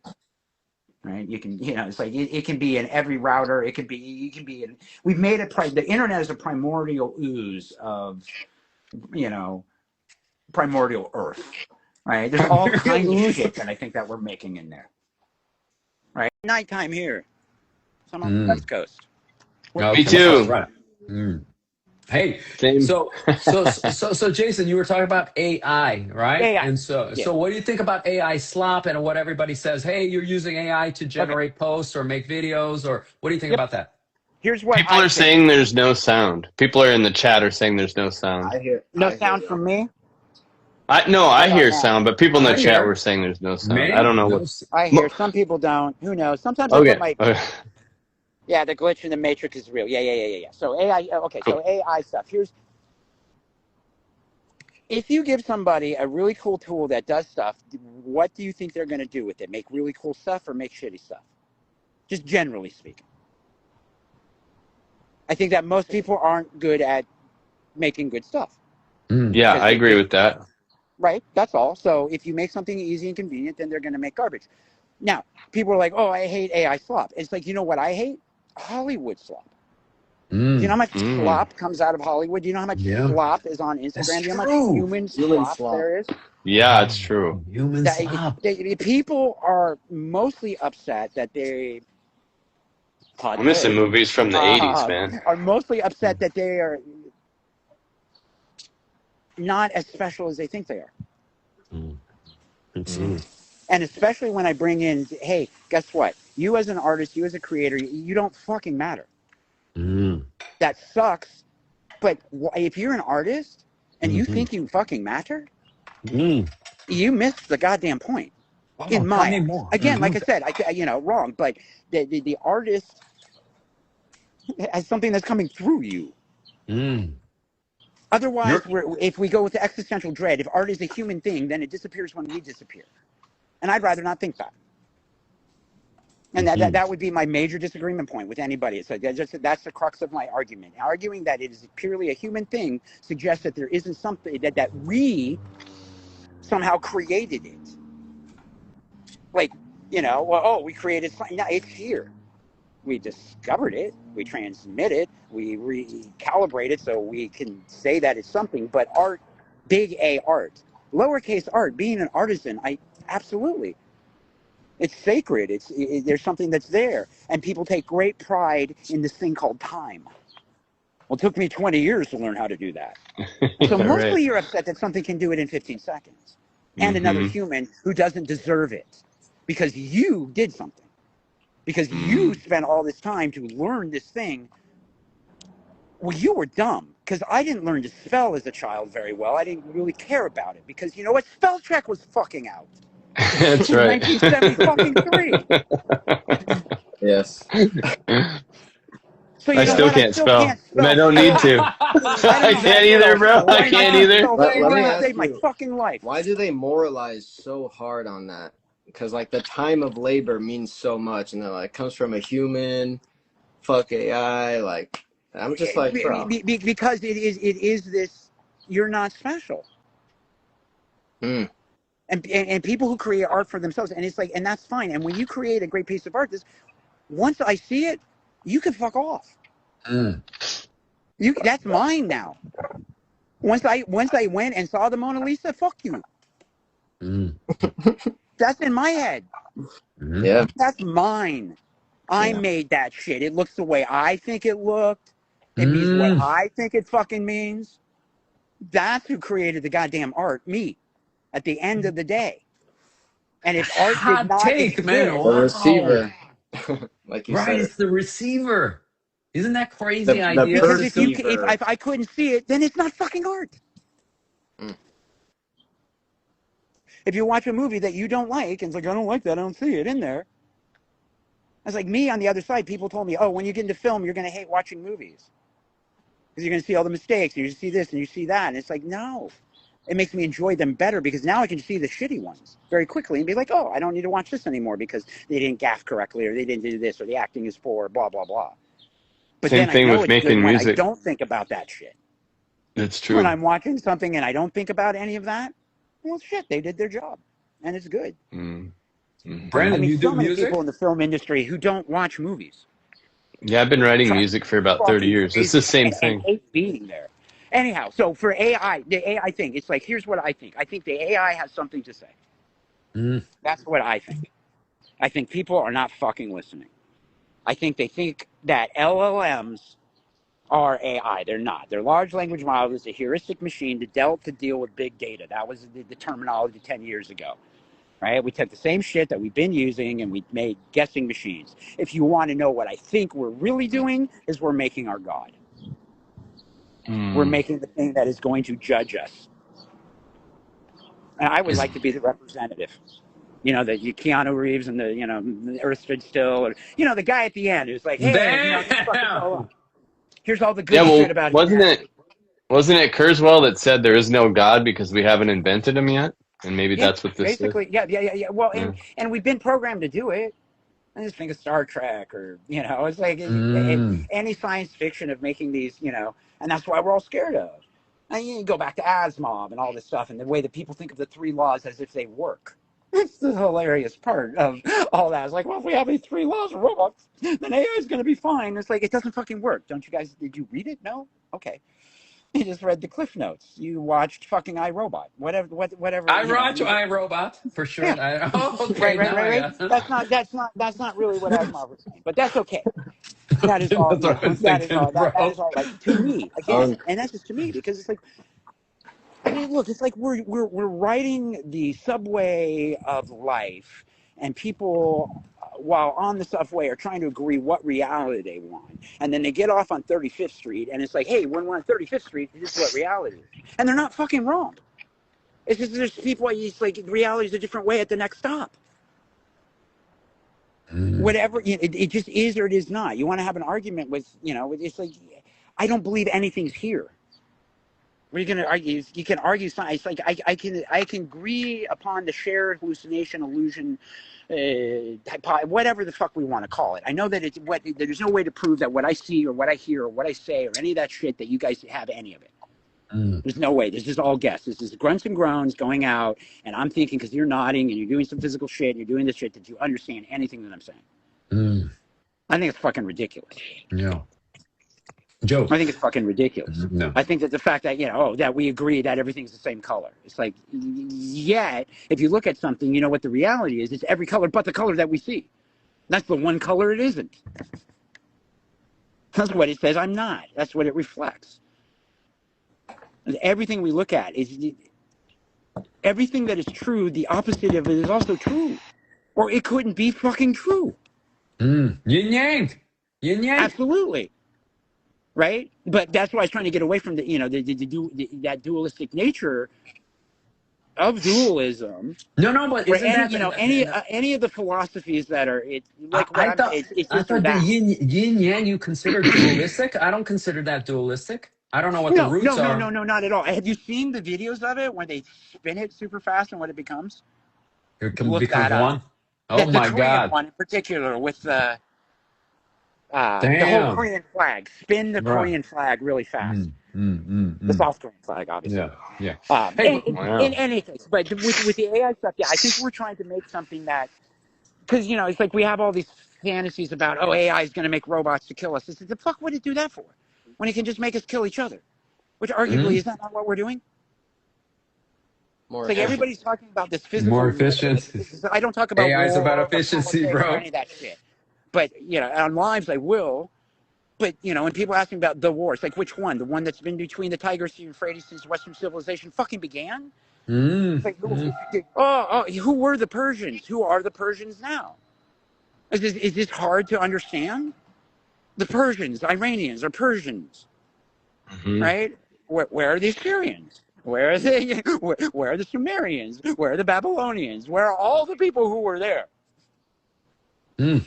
right? You can, it's like, it can be in every router. You can be in, we've made it, the internet is a primordial ooze of, primordial earth, right? There's all kinds of shit that I think that we're making in there, right? Nighttime here. So I'm on the West Coast. Me Okay, all too. right. Mm. Hey, Same. so Jason, you were talking about AI, right? AI. And so Yeah. so what do you think about AI slop and what everybody says, hey, you're using AI to Okay. generate posts or make videos, or what do you think Yep. about that? Here's what People I are think. saying there's no sound. People are in the chat are saying there's no sound. No I hear sound y'all. from me. I How about hear now? sound, but people in the I chat were hear saying there's no sound. I me. don't know No, what. I hear. Some people don't. Who knows? Sometimes I put Okay. my yeah. The glitch in the matrix is real. Yeah. So AI. Okay. Cool. So AI stuff. Here's if you give somebody a really cool tool that does stuff. What do you think they're going to do with it? Make really cool stuff or make shitty stuff? Just generally speaking. I think that most people aren't good at making good stuff Yeah, because I agree with that. right. That's all. So if you make something easy and convenient, then they're going to make garbage. Now, people are like, "Oh, I hate AI slop." It's like, you know what I hate? Hollywood slop. Do you know how much Mm. slop comes out of Hollywood? Do you know how much Yeah, slop is on that's Instagram? Do you know how much true. human Human slop slop. there is? Yeah, it's true. Human That slop. people are mostly upset that they I'm missing podcast movies from the 80s, man. are mostly upset that they are not as special as they think they are. Mm. Mm. Absolutely. And especially when I bring in, hey, guess what? You as an artist, you as a creator, you don't fucking matter. Mm. That sucks. But if you're an artist and you Mm-hmm. think you fucking matter, Mm. you missed the goddamn point. Oh, In tell my me eyes, more. again, like I said, wrong. But the artist has something that's coming through you. Mm. Otherwise, You're. if we go with the existential dread, if art is a human thing, then it disappears when we disappear. And I'd rather not think that. And Mhm. that would be my major disagreement point with anybody. So that's the crux of my argument. Arguing that it is purely a human thing suggests that there isn't something that we somehow created it. Like, we created something. No, it's here. We discovered it. We transmit it. We recalibrate it so we can say that it's something. But art, big A art, lowercase art, being an artisan, absolutely. It's sacred. There's something that's there, and people take great pride in this thing called time. Well, it took me 20 years to learn how to do that. And so Yeah, right. mostly you're upset that something can do it in 15 seconds, and another Mm-hmm. human who doesn't deserve it because you did something, because you Mm. spent all this time to learn this thing. Well, you were dumb because I didn't learn to spell as a child very well. I didn't really care about it because you know what? Spell check was fucking out That's in right. 1970 fucking 3. Yes. So I you know Yeah. still what? I can't still spell, can't and I spell don't need fuck. to. I don't I know how to can't either, spell bro. I shit. I can't can't either. spell Let me fuck to ask save my you, fucking life. why do they moralize so hard on that? Because like the time of labor means so much, and they're like comes from a human. Fuck AI. Like I'm just like, bro. Because it is this. You're not special. Mm. And people who create art for themselves, and it's like, and that's fine. And when you create a great piece of art, once I see it, you can fuck off. Mm. That's mine now. Once I went and saw the Mona Lisa, fuck you. Mm. That's in my head. Mhm. Yeah. That's mine. I Yeah. made that shit. It looks the way I think it looked. It means what Mm. I think it fucking means. That's who created the goddamn art, me, at the end of the day. And if art did Hot not take, man. exist, The Wow. receiver, like you Right, said, it's the receiver. Isn't that crazy the idea because system? perceiver. if I couldn't see it, then it's not fucking art. Mm. If you watch a movie that you don't like, and it's like, I don't like that, I don't see it in there. It's like me on the other side. People told me, oh, when you get into film, you're going to hate watching movies. Because you're going to see all the mistakes, and you see this, and you see that. And it's like, no. It makes me enjoy them better because now I can see the shitty ones very quickly and be like, oh, I don't need to watch this anymore because they didn't gaff correctly or they didn't do this or the acting is poor, blah, blah, blah. But Same then I thing know with it's good making when I music. don't think about that shit. It's When true. I'm watching something and I don't think about any of that, well, shit, they did their job. And it's good. Mm. I Hmm. Brandon, mean, you do so many people music? in the film industry who don't watch movies. Yeah, I've been writing Drives music for about 30 fucking years. It's the crazy same and thing. hate being there. Anyhow, so for AI, the AI thing, it's like, here's what I think. I think the AI has something to say. Mm. That's what I think. I think people are not fucking listening. I think they think that LLMs are AI. They're not. They're large language models, a heuristic machine to deal with big data. That was the terminology 10 years ago, right? We took the same shit that we've been using and we made guessing machines. If you want to know what I think we're really doing, is we're making our God. We're making the thing that is going to judge us. And I would Is like to be the representative. You know, the Keanu Reeves and the Earth Stood Still, or, the guy at the end who's like, hey, just fuck this all damn. up. Here's all the Yeah, good shit well, about wasn't humanity. it wasn't it Kurzweil that said there is no God because we haven't invented him yet? And maybe Yeah, that's what this is. basically, yeah. Well, Yeah. and we've been programmed to do it. I just think of Star Trek, or it's like Mm. any science fiction of making these, and that's why we're all scared of. And you go back to Asimov and all this stuff, and the way that people think of the three laws as if they work. That's the hilarious part of all that. It's like, well, if we have these three laws of robots, then AI is going to be fine. It's like, it doesn't fucking work. Don't you guys? Did you read it? No. Okay. You just read the Cliff Notes. You watched fucking iRobot. Whatever. I watch I Robot for Yeah. sure. Okay, Right. now I got. That's not really what Asimov was saying, but that's okay. That is all. That's what I was That is thinking, all. That bro. is all. Like, to me, again, Um, and that's just to me, because it's like, I mean, look, it's like we're riding the subway of life, and people, while on the subway, are trying to agree what reality they want, and then they get off on 35th Street, and it's like, hey, when we're on 35th Street, this is what reality is, and they're not fucking wrong. It's just there's people. It's like reality is a different way at the next stop. Mm. Whatever, it just is or it is not. You want to have an argument with, it's like, I don't believe anything's here. What are you going to argue? You can argue science. Like, I can agree upon the shared hallucination, illusion, whatever the fuck we want to call it. I know that there's no way to prove that what I see or what I hear or what I say or any of that shit that you guys have any of it. Mm. There's no way. This is all guess. This is grunts and groans going out, and I'm thinking, because you're nodding and you're doing some physical shit and you're doing this shit, that you understand anything that I'm saying. Mm. I think it's fucking ridiculous. Yeah. Joe. I think it's fucking ridiculous. No. I think that the fact that, that we agree that everything's the same color. It's like, yet, if you look at something, you know what the reality is. It's every color but the color that we see. That's the one color it isn't. That's what it says I'm not. That's what it reflects. And everything we look at is everything that is true, the opposite of it is also true. Or it couldn't be fucking true. Mm. Yin yang. Yin yang. Absolutely. Right? But that's why I was trying to get away from that dualistic nature of dualism. No, but Where isn't any of the philosophies that are I thought it's I this or thought the that. yin yang you consider dualistic. I don't consider that dualistic. I don't know what the No, roots are. not at all. Have you seen the videos of it when they spin it super fast and what it becomes? It Look becomes that up. one. Oh The my Korean god! one in particular with the whole Damn. Korean flag. Spin the Bruh. Korean flag really fast. The Mm. South Korean flag, obviously. Yeah. Hey, but, In any case, but with the AI stuff, yeah, I think we're trying to make something that, because it's like we have all these fantasies about, oh, AI is going to make robots to kill us. It's like, the fuck would it do that for? When it can just make us kill each other, which arguably is that not what we're doing? more It's like efficient. everybody's talking about this physical. more efficient. I don't talk about AI is about war, about efficiency, politics, or bro. any of that shit. But on lives, I will. But when people ask me about the war, it's like, which one? The one that's been between the Tigris and Euphrates since Western civilization fucking began? It's like, who were the Persians? Who are the Persians now? Is this hard to understand? The Persians, Iranians are Persians, right? Where are the Assyrians? Where are where are the Sumerians? Where are the Babylonians? Where are all the people who were there? Mm.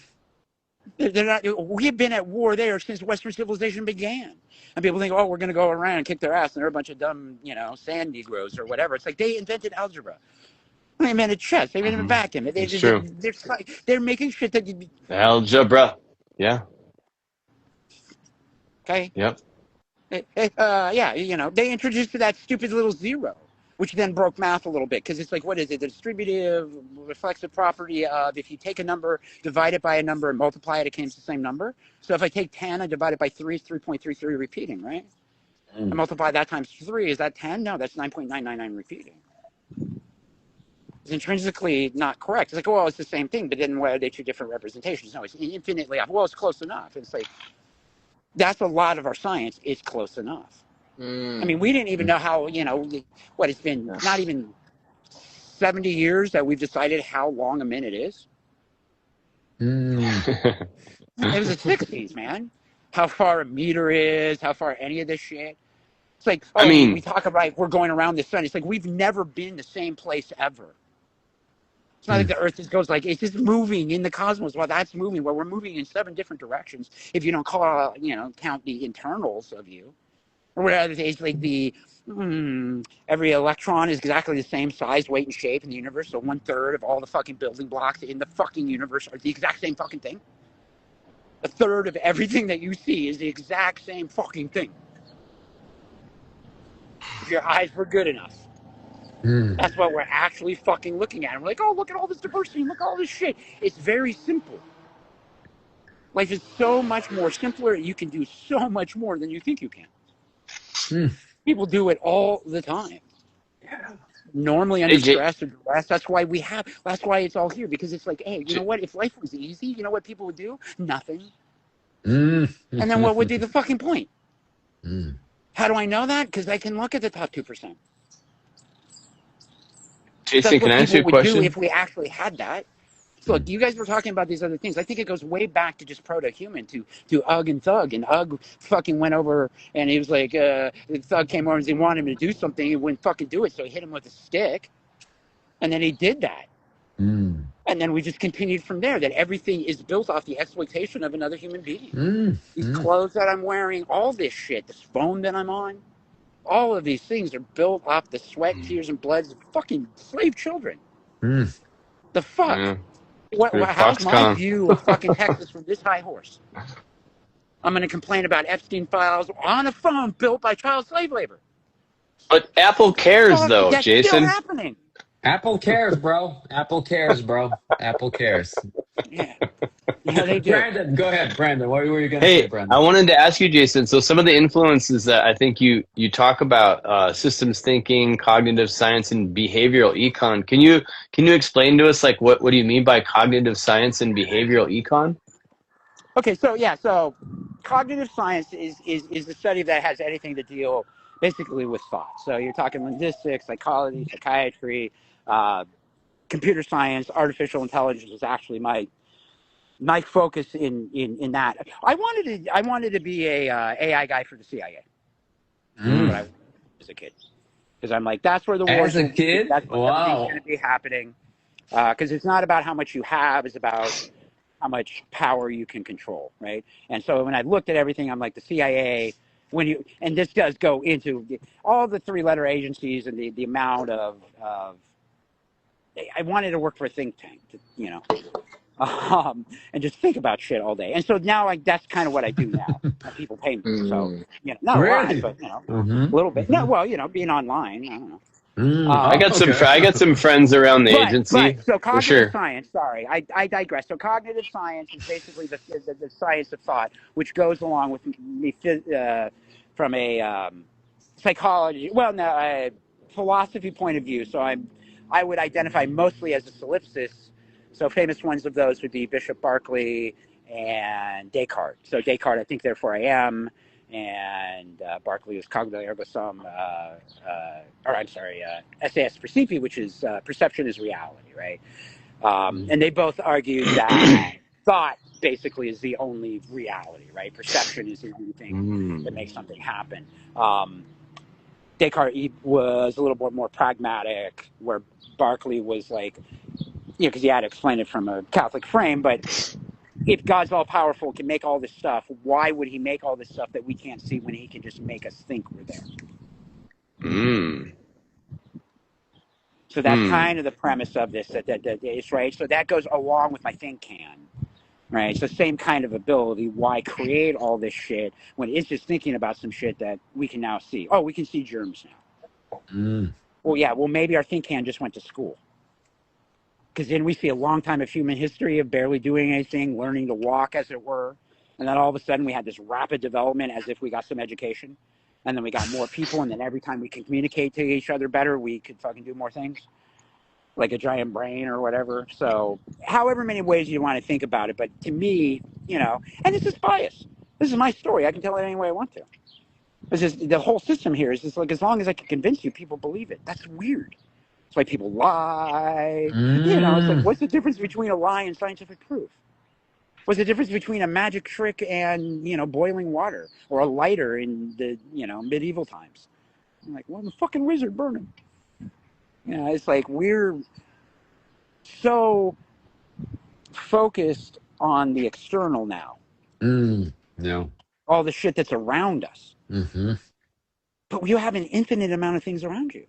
They're not. We've been at war there since Western civilization began, and people think, oh, we're going to go around and kick their ass, and they're a bunch of dumb, sand Negroes or whatever. It's like they invented algebra, they invented chess, they invented vacuum. It's true. They're making shit that. Algebra. Yeah. Okay. Yep. They introduced that stupid little zero, which then broke math a little bit, because it's like, what is it? The distributive reflexive property of, if you take a number, divide it by a number, and multiply it, it comes the same number. So if I take 10 and divide it by 3, it's 3.33 repeating, right? I multiply that times 3. Is that 10? No, that's 9.999 repeating. It's intrinsically not correct. It's like, well, it's the same thing, but then why are they 2 different representations? No, it's infinitely off. Well, it's close enough. It's like, that's a lot of our science. It's close enough. I mean, we didn't even know how, what it's been, not even 70 years that we've decided how long a minute is. It was the 60s, man. How far a meter is, how far any of this shit. It's like, I mean, we talk about we're going around the sun. It's like we've never been the same place ever. It's not like the Earth just goes like, it's just moving in the cosmos. Well, that's moving. Well, we're moving in 7 different directions. If you don't count the internals of you. Or whatever, it's like every electron is exactly the same size, weight, and shape in the universe. So 1/3 of all the fucking building blocks in the fucking universe are the exact same fucking thing. 1/3 of everything that you see is the exact same fucking thing. If your eyes were good enough. That's what we're actually fucking looking at. And we're like, oh, look at all this diversity, look at all this shit. It's very simple. Life is so much more simpler. You can do so much more than you think you can. People do it all the time. Yeah. Normally under stress or duress. That's why it's all here. Because it's like, hey, you know what? If life was easy, you know what people would do? Nothing. And then what would be the fucking point? How do I know that? Because I can look at the top 2%. Jason, can I ask you a question? Do if we actually had that. So look, you guys were talking about these other things. I think it goes way back to just proto-human, to Ugg and Thug. And Ugg fucking went over and he was like, Thug came over and he wanted him to do something. He wouldn't fucking do it. So he hit him with a stick. And then he did that. And then we just continued from there, that everything is built off the exploitation of another human being. These clothes that I'm wearing, all this shit, this phone that I'm on, all of these things are built off the sweat, tears, and blood of fucking slave children. The fuck? Yeah. How's my view of fucking Texas from this high horse? I'm going to complain about Epstein files on a phone built by child slave labor. But Apple cares, though, that's Jason. Still happening. Apple cares, bro. Apple cares, bro. Apple cares. Yeah. Yeah, they do. Brandon, go ahead, Brandon. What were you going to say, Brandon? I wanted to ask you, Jason. So some of the influences that I think you talk about, systems thinking, cognitive science, and behavioral econ. Can you explain to us, like, what do you mean by cognitive science and behavioral econ? Okay, so cognitive science is the study that has anything to deal basically with thought. So you're talking linguistics, psychology, psychiatry, computer science, artificial intelligence is actually my focus in that. I wanted to be a AI guy for the CIA when I was a kid, because I'm like, that's where the war. As a kid, that's where everything's going to be happening. Because it's not about how much you have; it's about how much power you can control, right? And so when I looked at everything, I'm like, the CIA. And this does go into all the 3-letter agencies and the amount of. I wanted to work for a think tank, and just think about shit all day. And so now, that's kind of what I do now. People pay me, so not really? a lot, but a little bit. No, well, being online, I don't know. I got some friends around the agency. So cognitive for sure. science. Sorry, I digress. So cognitive science is basically the science of thought, which goes along with me from a psychology, philosophy point of view. So I would identify mostly as a solipsist. So famous ones of those would be Bishop Berkeley and Descartes. So Descartes, I think, therefore I am. And Berkeley was cogito ergo sum, SAS percipi, which is perception is reality, right? And they both argued that thought basically is the only reality, right? Perception is the only thing that makes something happen. Descartes was a little bit more pragmatic, where Berkeley was like, because he had to explain it from a Catholic frame, but if God's all powerful, can make all this stuff, why would he make all this stuff that we can't see when he can just make us think we're there? So that's kind of the premise of this, that is right. So that goes along with my think can, right? It's the same kind of ability. Why create all this shit when it's just thinking about some shit that we can now see? Oh, we can see germs now. Well, yeah. Well, maybe our think can just went to school. Because then we see a long time of human history of barely doing anything, learning to walk, as it were. And then all of a sudden we had this rapid development as if we got some education. And then we got more people, and then every time we can communicate to each other better, we could fucking do more things, like a giant brain or whatever. So, however many ways you want to think about it, but to me, you know, and it's just bias. This is my story. I can tell it any way I want to. It's just the whole system here is just like, as long as I can convince you, people believe it. That's weird. That's why people lie. You know, it's like, what's the difference between a lie and scientific proof? What's the difference between a magic trick and, you know, boiling water, or a lighter in the, you know, medieval times? I'm like, well, the fucking wizard burned him. You know, it's like we're so focused on the external now. No. All the shit that's around us. Mm-hmm. But you have an infinite amount of things around you.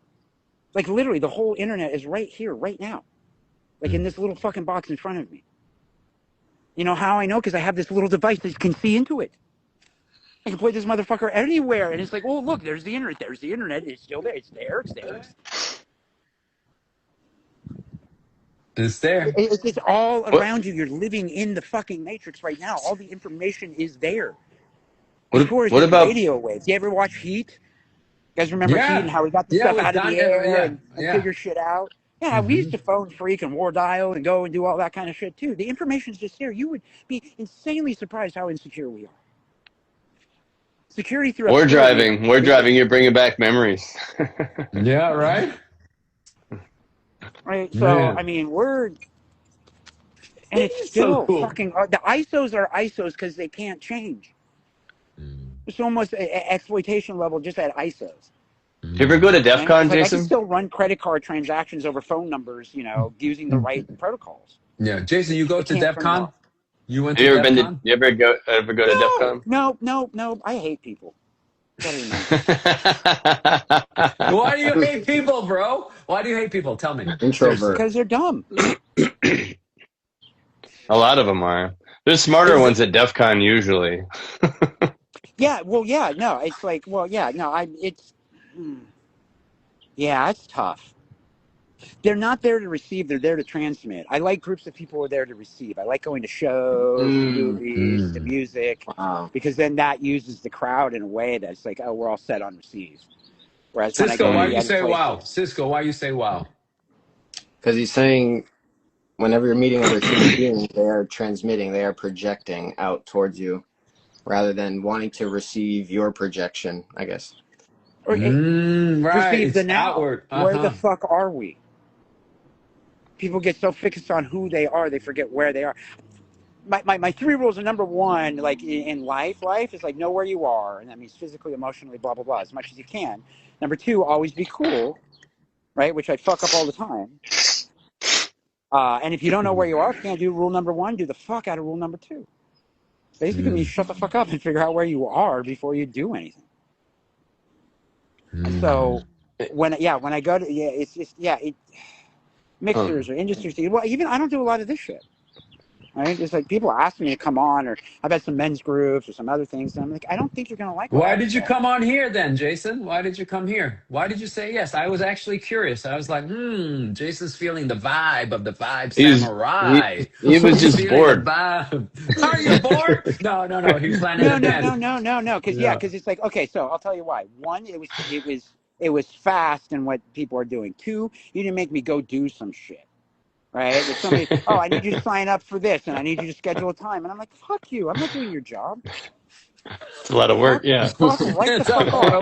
Like literally the whole internet is right here, right now. Like in this little fucking box in front of me. You know how I know? Because I have this little device that can see into it. I can play this motherfucker anywhere. And it's like, oh, look, there's the internet. There's the internet. It's still there. It's there. It's there. It's there. It's all around you. You're living in the fucking matrix right now. All the information is there. Before it's just radio waves. You ever watch Heat? You guys remember Heat and how we got the stuff out of the air and figure shit out? Yeah, we used to phone freak and war dial and go and do all that kind of shit too. The information's just there. You would be insanely surprised how insecure we are. Security through We're driving. You're bringing back memories. Yeah, right? Right. So, I mean, and it's still so cool. Fucking, the ISOs are ISOs because they can't change. It's almost an exploitation level just at ISOs. Do you ever go to DEF CON, Jason? I can still run credit card transactions over phone numbers, you know, using the right protocols. Yeah. Jason, you go to DEF CON? You went to DEF CON? You ever go to DEF CON? No. I hate people. Why do you hate people, bro? Why do you hate people? Tell me. Introvert. Because they're dumb. A lot of them are. There's smarter ones at DEF CON usually. It's tough. They're not there to receive, they're there to transmit. I like groups of people who are there to receive. I like going to shows, movies, the music, because then that uses the crowd in a way that's like, oh, we're all set on receive. Whereas Cisco, why do you say wow? Cisco, why you say wow? Because he's saying whenever you're meeting other human beings, they are transmitting, they are projecting out towards you, rather than wanting to receive your projection, I guess. Or receive the now. Outward. Where the fuck are we? People get so fixed on who they are, they forget where they are. My 3 rules are: number 1, like in life is like know where you are, and that means physically, emotionally, blah blah blah, as much as you can. Number 2, always be cool, right? Which I fuck up all the time. And if you don't know where you are, if you can't do rule number 1, do the fuck out of rule number 2. Basically, means shut the fuck up and figure out where you are before you do anything. So when I go to it's just mixers or industries. Well, even I don't do a lot of this shit. Right? It's like people ask me to come on, or I've had some men's groups or some other things, and I'm like, I don't think you're gonna like. Why did you come on here then, Jason? Why did you come here? Why did you say yes? I was actually curious. I was like, Jason's feeling the vibe of the Vibe Samurai. He was just bored. Are you bored? No. He's planning ahead. No. Because it's like, okay, so I'll tell you why. 1, it was fast in what people are doing. 2, you didn't make me go do some shit. Right? If somebody, I need you to sign up for this, and I need you to schedule a time. And I'm like, fuck you. I'm not doing your job. It's a lot of work, yeah. It's a lot of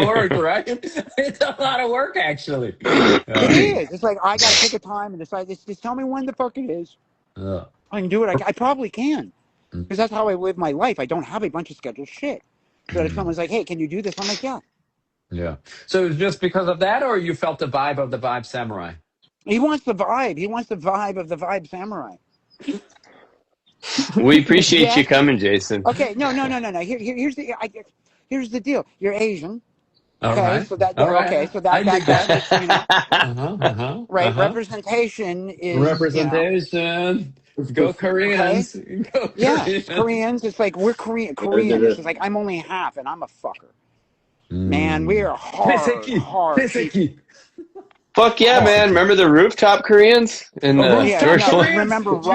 work, right? It's a lot of work, actually. It is. It's like, I got to pick a time and decide. Just tell me when the fuck it is. I can do it. I probably can. Because that's how I live my life. I don't have a bunch of scheduled shit. So if someone's like, hey, can you do this? I'm like, yeah. Yeah. So just because of that, or you felt the vibe of the Vibe Samurai? He wants the vibe. He wants the vibe of the Vibe Samurai. We appreciate you coming, Jason. Okay, no. Here's the deal. You're Asian. All okay, right. so that All right. okay, so that you know, right? Uh-huh. Representation is representation. You know, go Koreans. Okay? Go Koreans. Koreans. It's like we're Korean. It's like I'm only half, and I'm a fucker. Man, we are hard. Pisiki. Fuck yeah, man. Remember the rooftop Koreans? Remember rock. You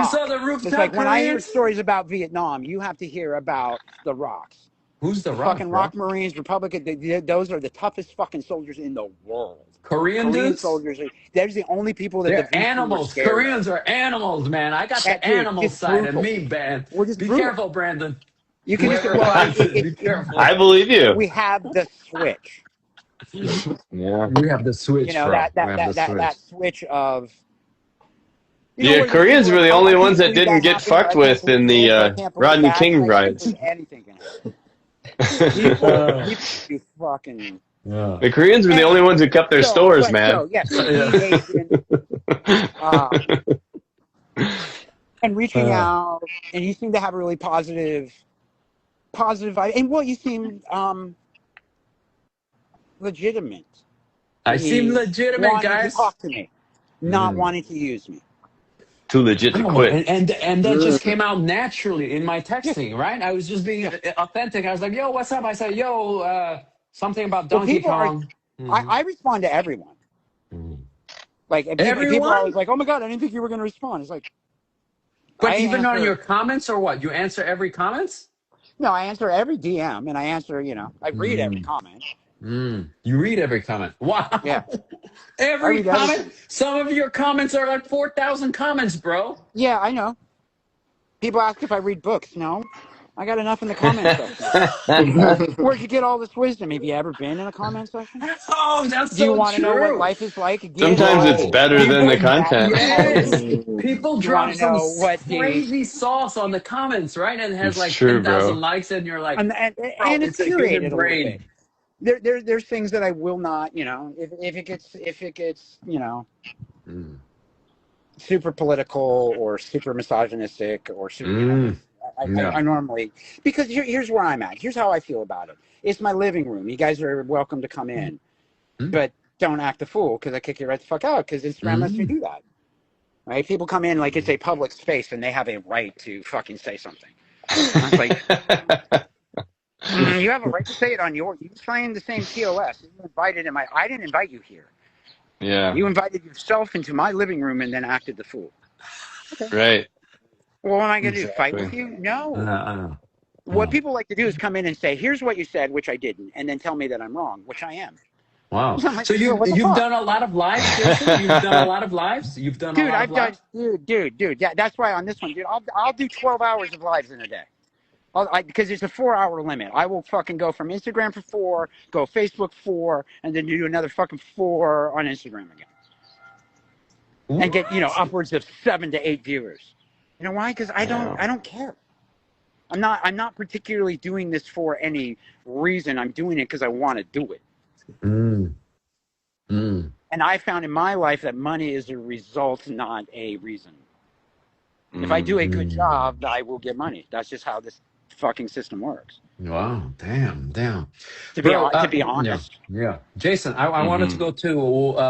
saw the rooftop It's like Koreans? When I hear stories about Vietnam, you have to hear about the rocks. Who's the The Rock, fucking bro? Rock Marines, Republican, those are the toughest fucking soldiers in the world. Korean Korean dudes? soldiers, there's the only people that the They're V2 were animals. scared of. Koreans are animals, man. I got the Dude, animal just side of brutal. me, man. We're just Be brutal. careful, Brandon. You can just, Whoever well, finds it, be I careful. believe you. we have the switch. Yeah. We have the switch, You know, bro. We have the switch. that switch of, you know, Yeah, where these people Koreans are were the like, only I ones can't that believe didn't that get happened, or I fucked can't with in believe this, or I the can't believe Rodney that, King and I can't riots. believe anything can happen. People, you fucking. Yeah. The Koreans were the only Anyway, ones who kept their stores, man. yes, so he Yeah. engaged in and reaching out, and you seem to have a really positive vibe, and well, you seem legitimate. I seem Meaning legitimate, wanting to guys. talk to me, not wanting to use me. Too legit to Oh, quit. and that just came out naturally in my Yeah, texting, right? I was just being yeah. authentic. I was like, "Yo, what's up?" I said, "Yo, something about Well, Donkey people are. Kong." Mhm. I respond to everyone. Mhm. Like, and people are Everyone, always like, "Oh my god, I didn't think you were going to respond." It's like but I even on your answer. comments or what? You answer every comments? No, I answer every DM, and I answer. I read every Mm. comment. You read every comment. Yeah, Wow, I every read comment. everything. Some of your comments are like 4,000 comments, bro. Yeah, I know. People ask if I read books. No, I got enough in the comment section. Where'd you get all this wisdom? Have you ever been in a comment section? Oh, that's Do you so want to know what true. life is like? Get Sometimes it's in. Bro, better than the people, That's content. what I'll do. yes, people You want drop to some know what the crazy sauce on the comments, right? And it has It's like true, 10,000 bro. likes, and you're like, bro, and it's it's a human curated a little bit. brain. There's things that I will not, if it gets, Mm. super political or super misogynistic or super, Mm. I Yeah. normally, because here's where I'm at. Here's how I feel about it. It's my living room. You guys are welcome to come in, Mm. but don't act a fool because I kick you right the fuck out because Instagram lets me Mm. do that. Right? People come in like it's a public space and they have a right to fucking say something. I was like, you have a right to say it on your. You sign the same TOS. You invited him. I didn't invite you here. Yeah, You invited yourself into my living room and then acted the fool. Okay. right. Well, what am I going to do? Fight Exactly. with you? No. I know. What people like to do is come in and say, "Here's what you said," which I didn't, and then tell me that I'm wrong, which I am. Wow. I'm like, So well, what the you've fuck, done a lot of lives, Jason? You've done a lot of lives? You've done a dude? lot of I've done, lives? dude. Yeah, that's why on this one, dude, I'll do 12 hours of lives in a day. Because it's a 4 hour limit. I will fucking go from Instagram for 4, go Facebook 4, and then do another fucking 4 on Instagram again, and get What? upwards of 7 to 8 viewers. You know why? Because I Yeah. don't care. I'm not particularly doing this for any reason. I'm doing it because I want to do it. Mm. Mm. And I found in my life that money is a result, not a reason. If I do a good job, I will get money. That's just how this fucking system works. Wow. Damn. To be Bro, to be yeah. honest. Yeah. Jason, I wanted to go to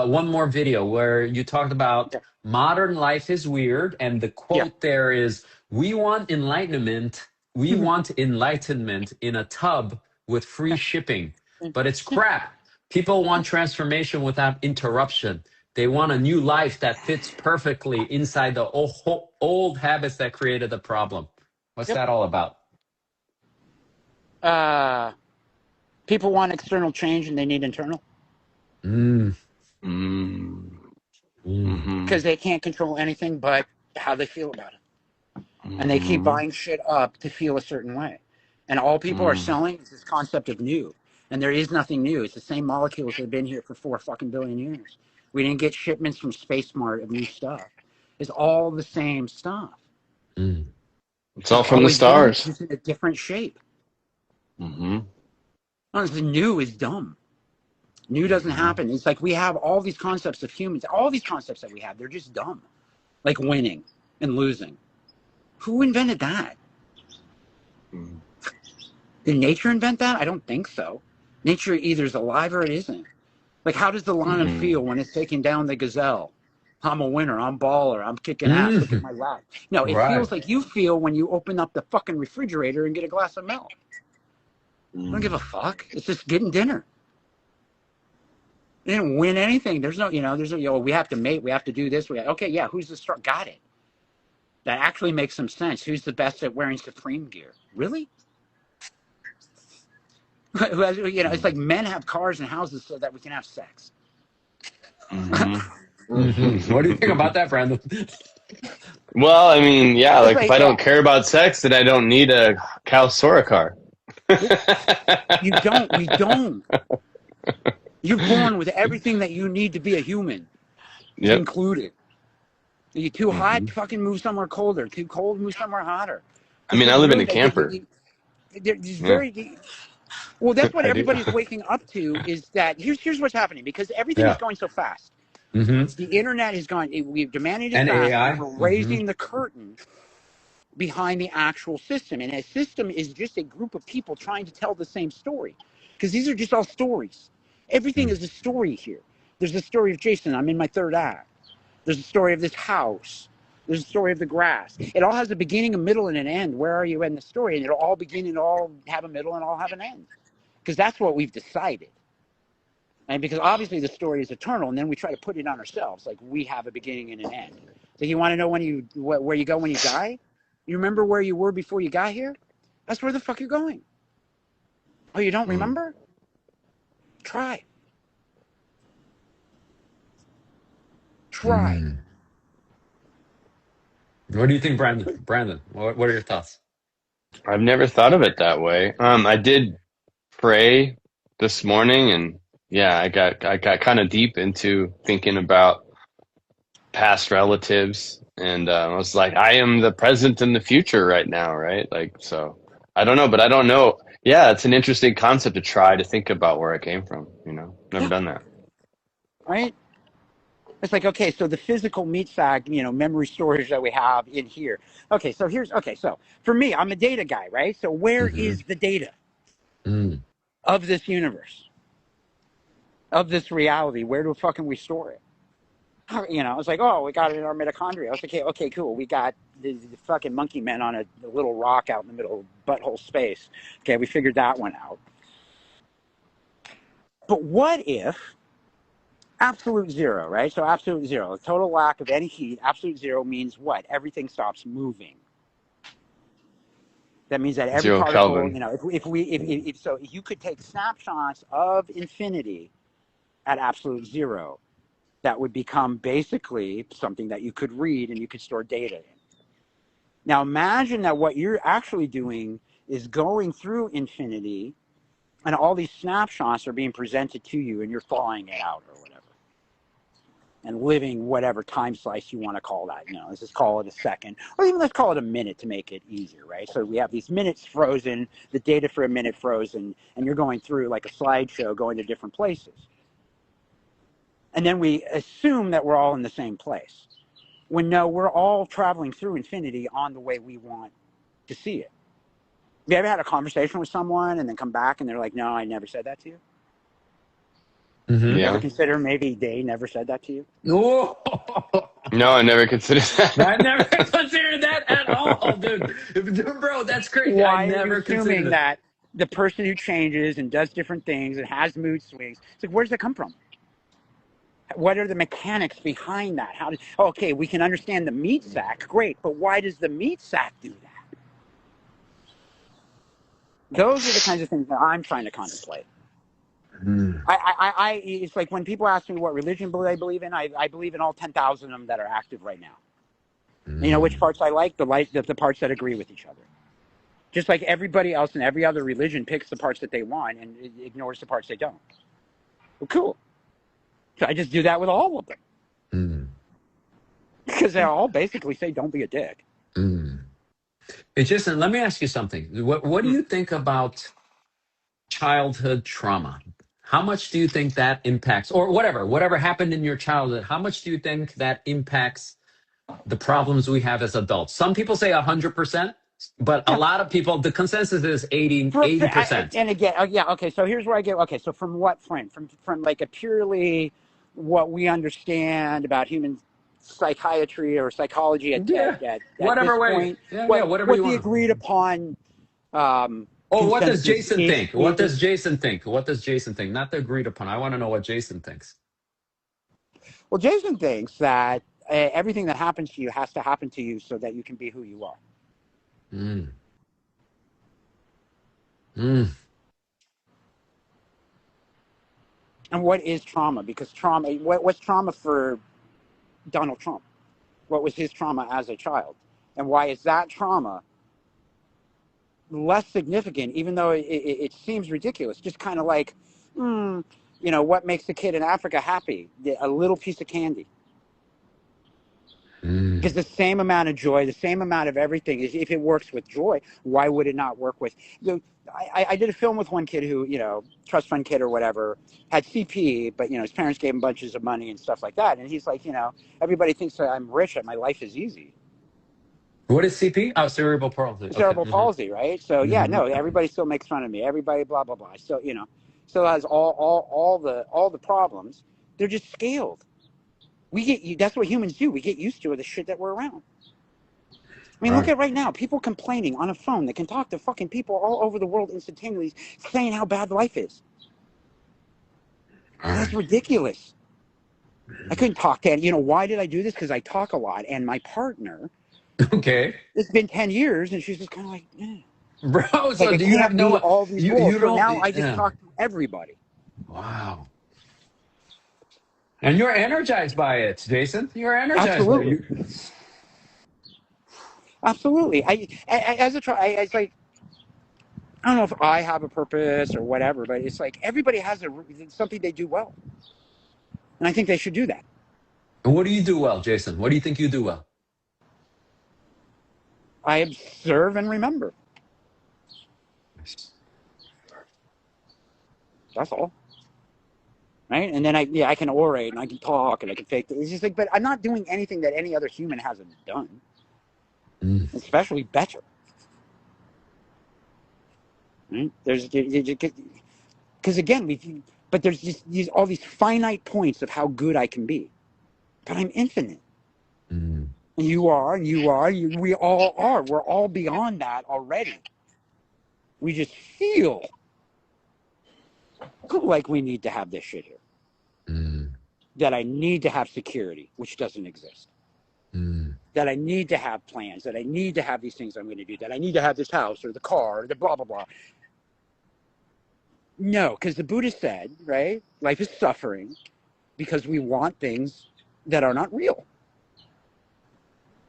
one more video where you talked about Yeah. modern life is weird. And the Yeah. quote there is, we want enlightenment. We want enlightenment in a tub with free shipping, but it's crap. People want transformation without interruption. They want a new life that fits perfectly inside the old habits that created the problem. What's Yep. that all about? People want external change and they need internal Mm. because they can't control anything but how they feel about it. And they keep buying shit up to feel a certain way. And all people are selling is this concept of new. And there is nothing new. It's the same molecules that have been here for 4 fucking billion years. We didn't get shipments from Space Mart of new stuff. It's all the same stuff. Mm. It's all from the Always been, stars. just in a different shape. Honestly, new is dumb. New doesn't happen. It's like we have all these concepts of humans. All these concepts that we have, they're just dumb. Like winning and losing. Who invented that? Did nature invent that? I don't think so. Nature either is alive or it isn't. Like, how does the lion feel when it's taking down the gazelle? I'm a winner. I'm baller. I'm kicking ass. Look at my lap. No, it Right. feels like you feel when you open up the fucking refrigerator and get a glass of milk. I don't give a fuck. It's just getting dinner. They didn't win anything. There's no, we have to mate. We have to do this. Okay, yeah, who's the star? Got it. That actually makes some sense. Who's the best at wearing Supreme gear? Really? It's like men have cars and houses so that we can have sex. What do you think about that, Brandon? Well, I mean, yeah, It's like if like, I don't care about sex, then I don't need a Calsora car. you don't. We don't. You're born with everything that you need to be a human. It's Yep. included. Are you too hot? Fucking move somewhere colder. Too cold? Move somewhere hotter. I Just mean, the I live in room a that camper. there's Yeah, very well. That's what I do. everybody's waking up to. Is that here's what's happening because everything is Yeah. going so fast. Mm-hmm. The internet has gone. We've demanded it And fast, and AI. we're raising the curtain behind the actual system. And a system is just a group of people trying to tell the same story. Because these are just all stories. Everything is a story here. There's the story of Jason. I'm in my third act. There's the story of this house. There's the story of the grass. It all has a beginning, a middle, and an end. Where are you in the story? And it'll all begin and all have a middle and all have an end. Because that's what we've decided. And because obviously the story is eternal, and then we try to put it on ourselves, like we have a beginning and an end. So you want to know where you go when you die? You remember where you were before you got here? That's where the fuck you're going. Oh, you don't remember? Try. Try. What do you think, Brandon? Brandon, what are your thoughts? I've never thought of it that way. I did pray this morning, and yeah, I got kind of deep into thinking about past relatives, and I was like, I am the present and the future right now, right? Like, so I don't know, but I don't know. Yeah, it's an interesting concept to try to think about where I came from. Never Yeah. done that. Right? It's like, okay, so the physical meat sack, memory storage that we have in here. Okay, so so for me, I'm a data guy, right? So where is the data of this universe, of this reality? Where do fucking we store it? It's like, oh, we got it in our mitochondria. I was like, okay, cool. We got the fucking monkey men on a little rock out in the middle of butthole space. Okay, we figured that one out. But what if absolute zero, right? So absolute zero, total lack of any heat. Absolute zero means what? Everything stops moving. That means that every Zero particle, Kelvin. if so, you could take snapshots of infinity at absolute zero. That would become basically something that you could read and you could store data in. Now imagine that what you're actually doing is going through infinity and all these snapshots are being presented to you and you're thawing it out or whatever. And living whatever time slice you want to call that. Let's just call it a second. Or even let's call it a minute to make it easier, right? So we have these minutes frozen, the data for a minute frozen, and you're going through like a slideshow going to different places. And then we assume that we're all in the same place. When no, we're all traveling through infinity on the way we want to see it. Have you ever had a conversation with someone and then come back and they're like, no, I never said that to you? You ever Yeah. consider maybe they never said that to you? No, No, I never considered I never that. considered that at all, dude. Bro, that's crazy. I Why are you never considered assuming it. that the person who changes and does different things and has mood swings, it's like, where does that come from? What are the mechanics behind that? Okay, we can understand the meat sack, great, but why does the meat sack do that? Those are the kinds of things that I'm trying to contemplate. It's like when people ask me what religion I believe in, I believe in all 10,000 of them that are active right now. You know which parts I like? The parts that agree with each other. Just like everybody else in every other religion picks the parts that they want and ignores the parts they don't. Well, cool. So I just do that with all of them. Because they all basically say, don't be a dick. Hey, Jason, let me ask you something. What do you think about childhood trauma? How much do you think that impacts, or whatever happened in your childhood? How much do you think that impacts the problems we have as adults? Some people say 100%, but a Yeah. lot of people, the consensus is 80%. And again, yeah, okay, so here's where I get, okay, so from what frame? From like a purely what we understand about human psychiatry or psychology at Yeah, this whatever way. point, Yeah, whatever what you the want. agreed upon Or what does consensus Jason think? What does is Jason think? What does Jason think? Not the agreed upon. I want to know what Jason thinks. well, Jason thinks that everything that happens to you has to happen to you so that you can be who you are. Mm. Mm. And what is trauma? Because trauma, what's trauma for Donald Trump? What was his trauma as a child? And why is that trauma less significant, even though it seems ridiculous? Just kind of like, what makes a kid in Africa happy? A little piece of candy. Because the same amount of joy, the same amount of everything, if it works with joy, why would it not work with? I did a film with one kid who, trust fund kid or whatever, had CP, but his parents gave him bunches of money and stuff like that, and he's like, everybody thinks that I'm rich and my life is easy. What is CP? Oh, cerebral palsy. Okay. Cerebral palsy, right? So everybody still makes fun of me. Everybody, blah blah blah. Still, still has all the problems. They're just scaled. That's what humans do. We get used to the shit that we're around. I mean, look at right now. People complaining on a phone that can talk to fucking people all over the world instantaneously, saying how bad life is. That's ridiculous. I couldn't talk to why did I do this? Because I talk a lot, and my partner. Okay. It's been 10 years, and she's just kind of like, Bro, so do you have no all these you roles. don't So now I just talk to everybody. Wow. And you're energized by it, Jason. You're energized Absolutely. by it. Absolutely. It's like, I don't know if I have a purpose or whatever, but it's like everybody has something they do well. And I think they should do that. And what do you do well, Jason? What do you think you do well? I observe and remember. That's all. Right? And then I can orate and I can talk and I can fake it. It's just like, but I'm not doing anything that any other human hasn't done. Especially better. Right? Because again, but there's just all these finite points of how good I can be. But I'm infinite. And we all are. We're all beyond that already. We just feel like we need to have this shit here. That I need to have security, which doesn't exist. That I need to have plans, that I need to have these things I'm going to do, that I need to have this house or the car or the blah, blah, blah. No, because the Buddha said, right, life is suffering because we want things that are not real.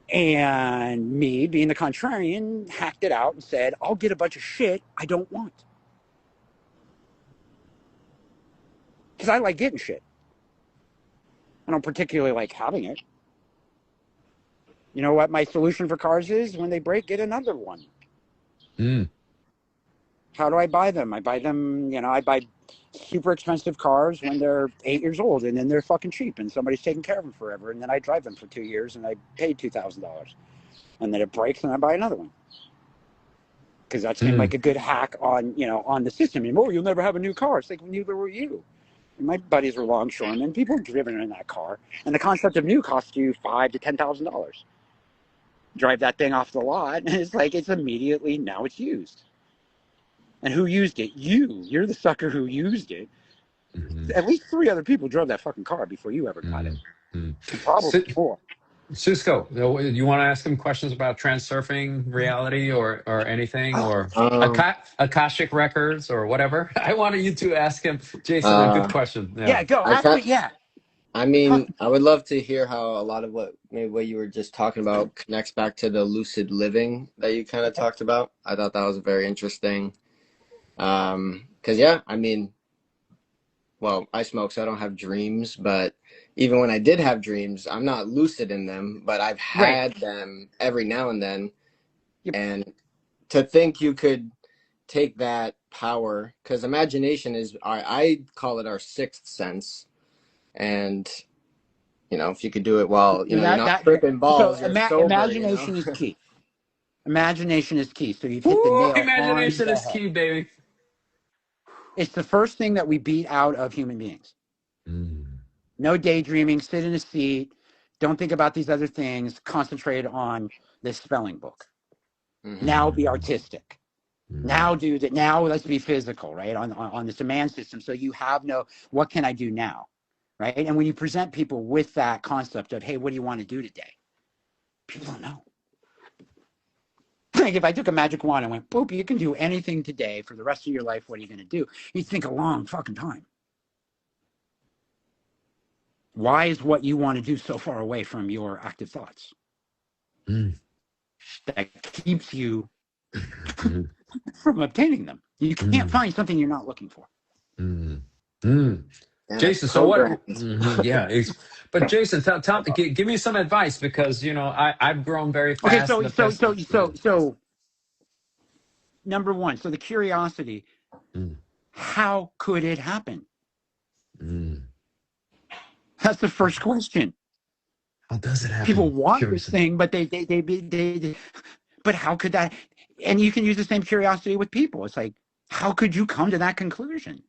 And me, being the contrarian, hacked it out and said, I'll get a bunch of shit I don't want. Because I like getting shit. I don't particularly like having it. You know what my solution for cars is? When they break, get another one. How do I buy them? I buy them, I buy super expensive cars when they're 8 years old, and then they're fucking cheap, and somebody's taking care of them forever, and then I drive them for 2 years, and I paid $2,000. And then it breaks, and I buy another one. Because that seemed like a good hack on the system. And, you'll never have a new car. It's like, neither were you. And my buddies were longshoremen. People have driven in that car. And the concept of new costs you $5,000 to $10,000. Drive that thing off the lot, and it's like, it's immediately, now it's used. And who used it? You're the sucker who used it. At least 3 other people drove that fucking car before you ever got it. Probably 4. Cisco, you want to ask him questions about transurfing reality or anything, or Akashic records or whatever? I wanted you to ask him, Jason, a good question. Yeah, go. I mean, I would love to hear how a lot of what you were just talking about connects back to the lucid living that you kind of talked about. I thought that was very interesting. Because I mean, well, I smoke, so I don't have dreams, but even when I did have dreams, I'm not lucid in them, but I've had them every now and then. And to think you could take that power, because imagination is, I call it our sixth sense. And, if you could do it while, you're not tripping balls, you're sober, imagination is key. Imagination is key. So you've hit the nail. Imagination is key, baby. It's the first thing that we beat out of human beings. No daydreaming, sit in a seat, don't think about these other things, concentrate on this spelling book. Now be artistic. Now do that. Now let's be physical, right? On this demand system. So you have what can I do now? Right? And when you present people with that concept of, hey, what do you want to do today? People don't know. Like if I took a magic wand and went, boop, you can do anything today for the rest of your life, what are you going to do? You'd think a long fucking time. Why is what you want to do so far away from your active thoughts? That keeps you from obtaining them. You can't find something you're not looking for. Yeah, that's Jason, so what? programmed. Yeah, but Jason, give me some advice, because I've grown very Okay, fast in the past. so number one, so the curiosity, how could it happen? That's the first question. How does it happen? People want this thing, but they but how could that? And you can use the same curiosity with people. It's like, how could you come to that conclusion?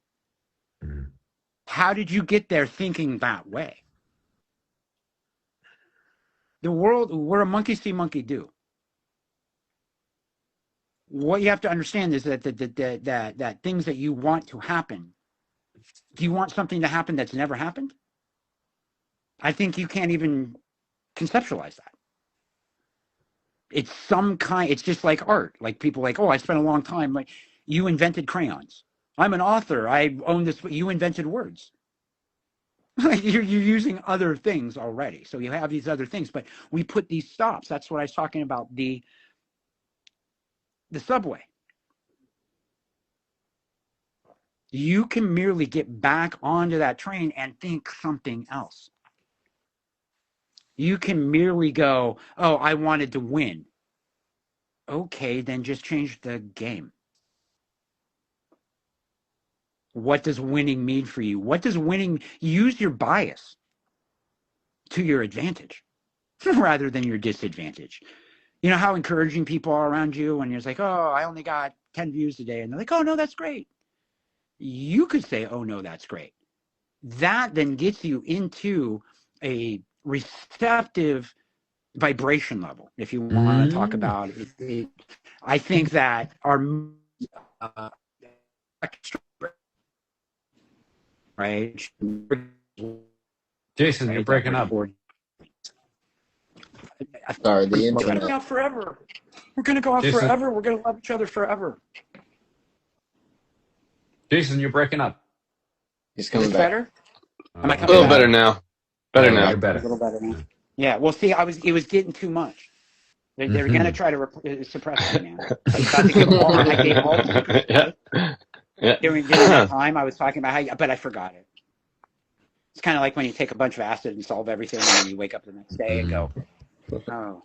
How did you get there thinking that way? The world, we're a monkey see, monkey do. What you have to understand is that things that you want to happen, do you want something to happen that's never happened? I think you can't even conceptualize that. It's it's just like art. Like people like, oh, I spent a long time, like, you invented crayons. I'm an author. I own this. You invented words. you're using other things already. So you have these other things, but we put these stops. That's what I was talking about, the subway. You can merely get back onto that train and think something else. You can merely go, oh, I wanted to win. Okay, then just change the game. What does winning mean for you? What does winning, use your bias to your advantage rather than your disadvantage. You know how encouraging people are around you when you're like, oh, I only got 10 views today. And they're like, oh, no, that's great. You could say, oh, no, that's great. That then gets you into a receptive vibration level, if you want to talk about it. I think that our right, Jason, you're breaking up. Sorry, the We're going to internet. go out forever. We're going to go out Jason. forever. We're going to love each other forever. Jason, you're breaking up. He's coming back. Better? Am I A coming little back? better now. Better Yeah, now. you're better. A little better now. Yeah. Well, see, it was getting too much. They're going to try to suppress me now. I gave all the secrets away. Yeah. During that time, I was talking about but I forgot it. It's kind of like when you take a bunch of acid and solve everything, and then you wake up the next day and go, oh.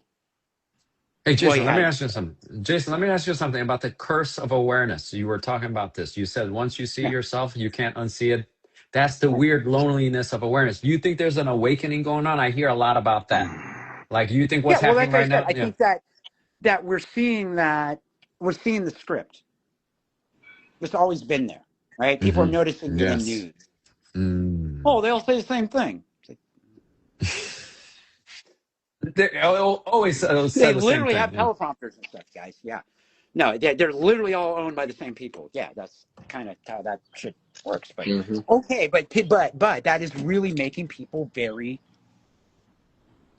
Hey, Jason, Well, let me ask you something. Jason, let me ask you something about the curse of awareness. You were talking about this. You said once you see yourself, you can't unsee it. That's the weird loneliness of awareness. Do you think there's an awakening going on? I hear a lot about that. Like, you think what's happening like right now? I think that we're seeing the script. It's always been there, right? People are noticing it in news. Oh, they all say the same thing. They always say They the literally same have thing. teleprompters and stuff, guys. Yeah. No, they're literally all owned by the same people. Yeah, that's kind of how that shit works. But okay, but that is really making people very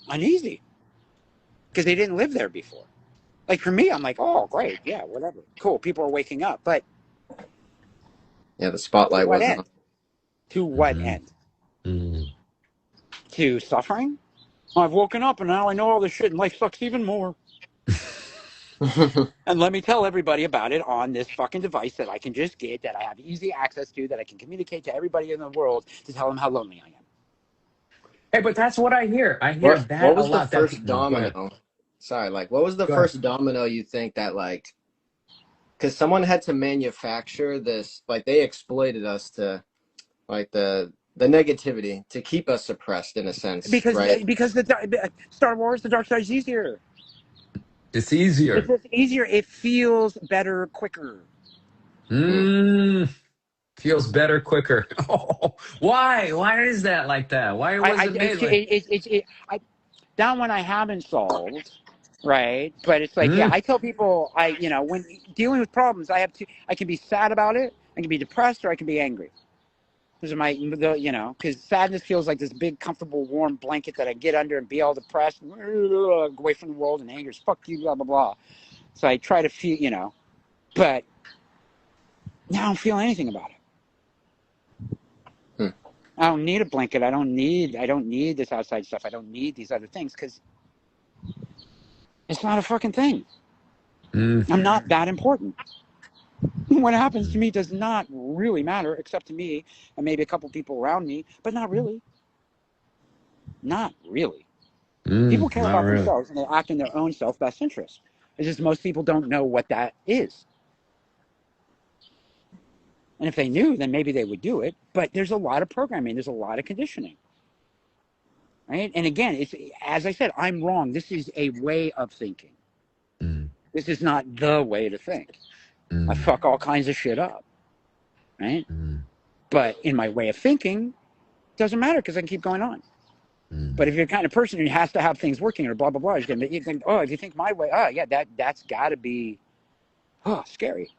uneasy because they didn't live there before. Like for me, I'm like, oh, great, yeah, whatever, cool. People are waking up, but yeah, the spotlight wasn't on. To what end? To suffering? I've woken up and now I know all this shit and life sucks even more. And let me tell everybody about it on this fucking device that I can just get, that I have easy access to, that I can communicate to everybody in the world to tell them how lonely I am. Hey, but that's what I hear. I hear that a lot. What was the first domino? Sorry, like, what was the first domino you think that, like, because someone had to manufacture this, like, they exploited us to, like, the negativity to keep us suppressed in a sense, right? Because the Star Wars, the dark side is easier. It's easier. It's just easier. It feels better, quicker. Feels better, quicker. Oh, why? Why is that like that? Why was it made like that one I haven't solved, right? But it's like, yeah, I tell people, when dealing with problems, I can be sad about it, I can be depressed, or I can be angry. Those are because sadness feels like this big, comfortable, warm blanket that I get under and be all depressed, away from the world, and anger is fuck you, blah, blah, blah. So I try to feel, but now I don't feel anything about it. I don't need a blanket. I don't need this outside stuff. I don't need these other things because it's not a fucking thing. Mm, I'm not that important. What happens to me does not really matter, except to me and maybe a couple people around me, but not really. Not really. People care not about really. themselves and they act in their own self-best interest. It's just most people don't know what that is. And if they knew, then maybe they would do it. But there's a lot of programming. There's a lot of conditioning. Right? And again, it's, as I said, I'm wrong. This is a way of thinking. Mm, This is not the way to think. I mm, fuck all kinds of shit up. Right? mm, But in my way of thinking, it doesn't matter because I can keep going on. mm, But if you're the kind of person who has to have things working or blah, blah, blah, you think, oh, if you think my way, oh, yeah, that's got to be scary.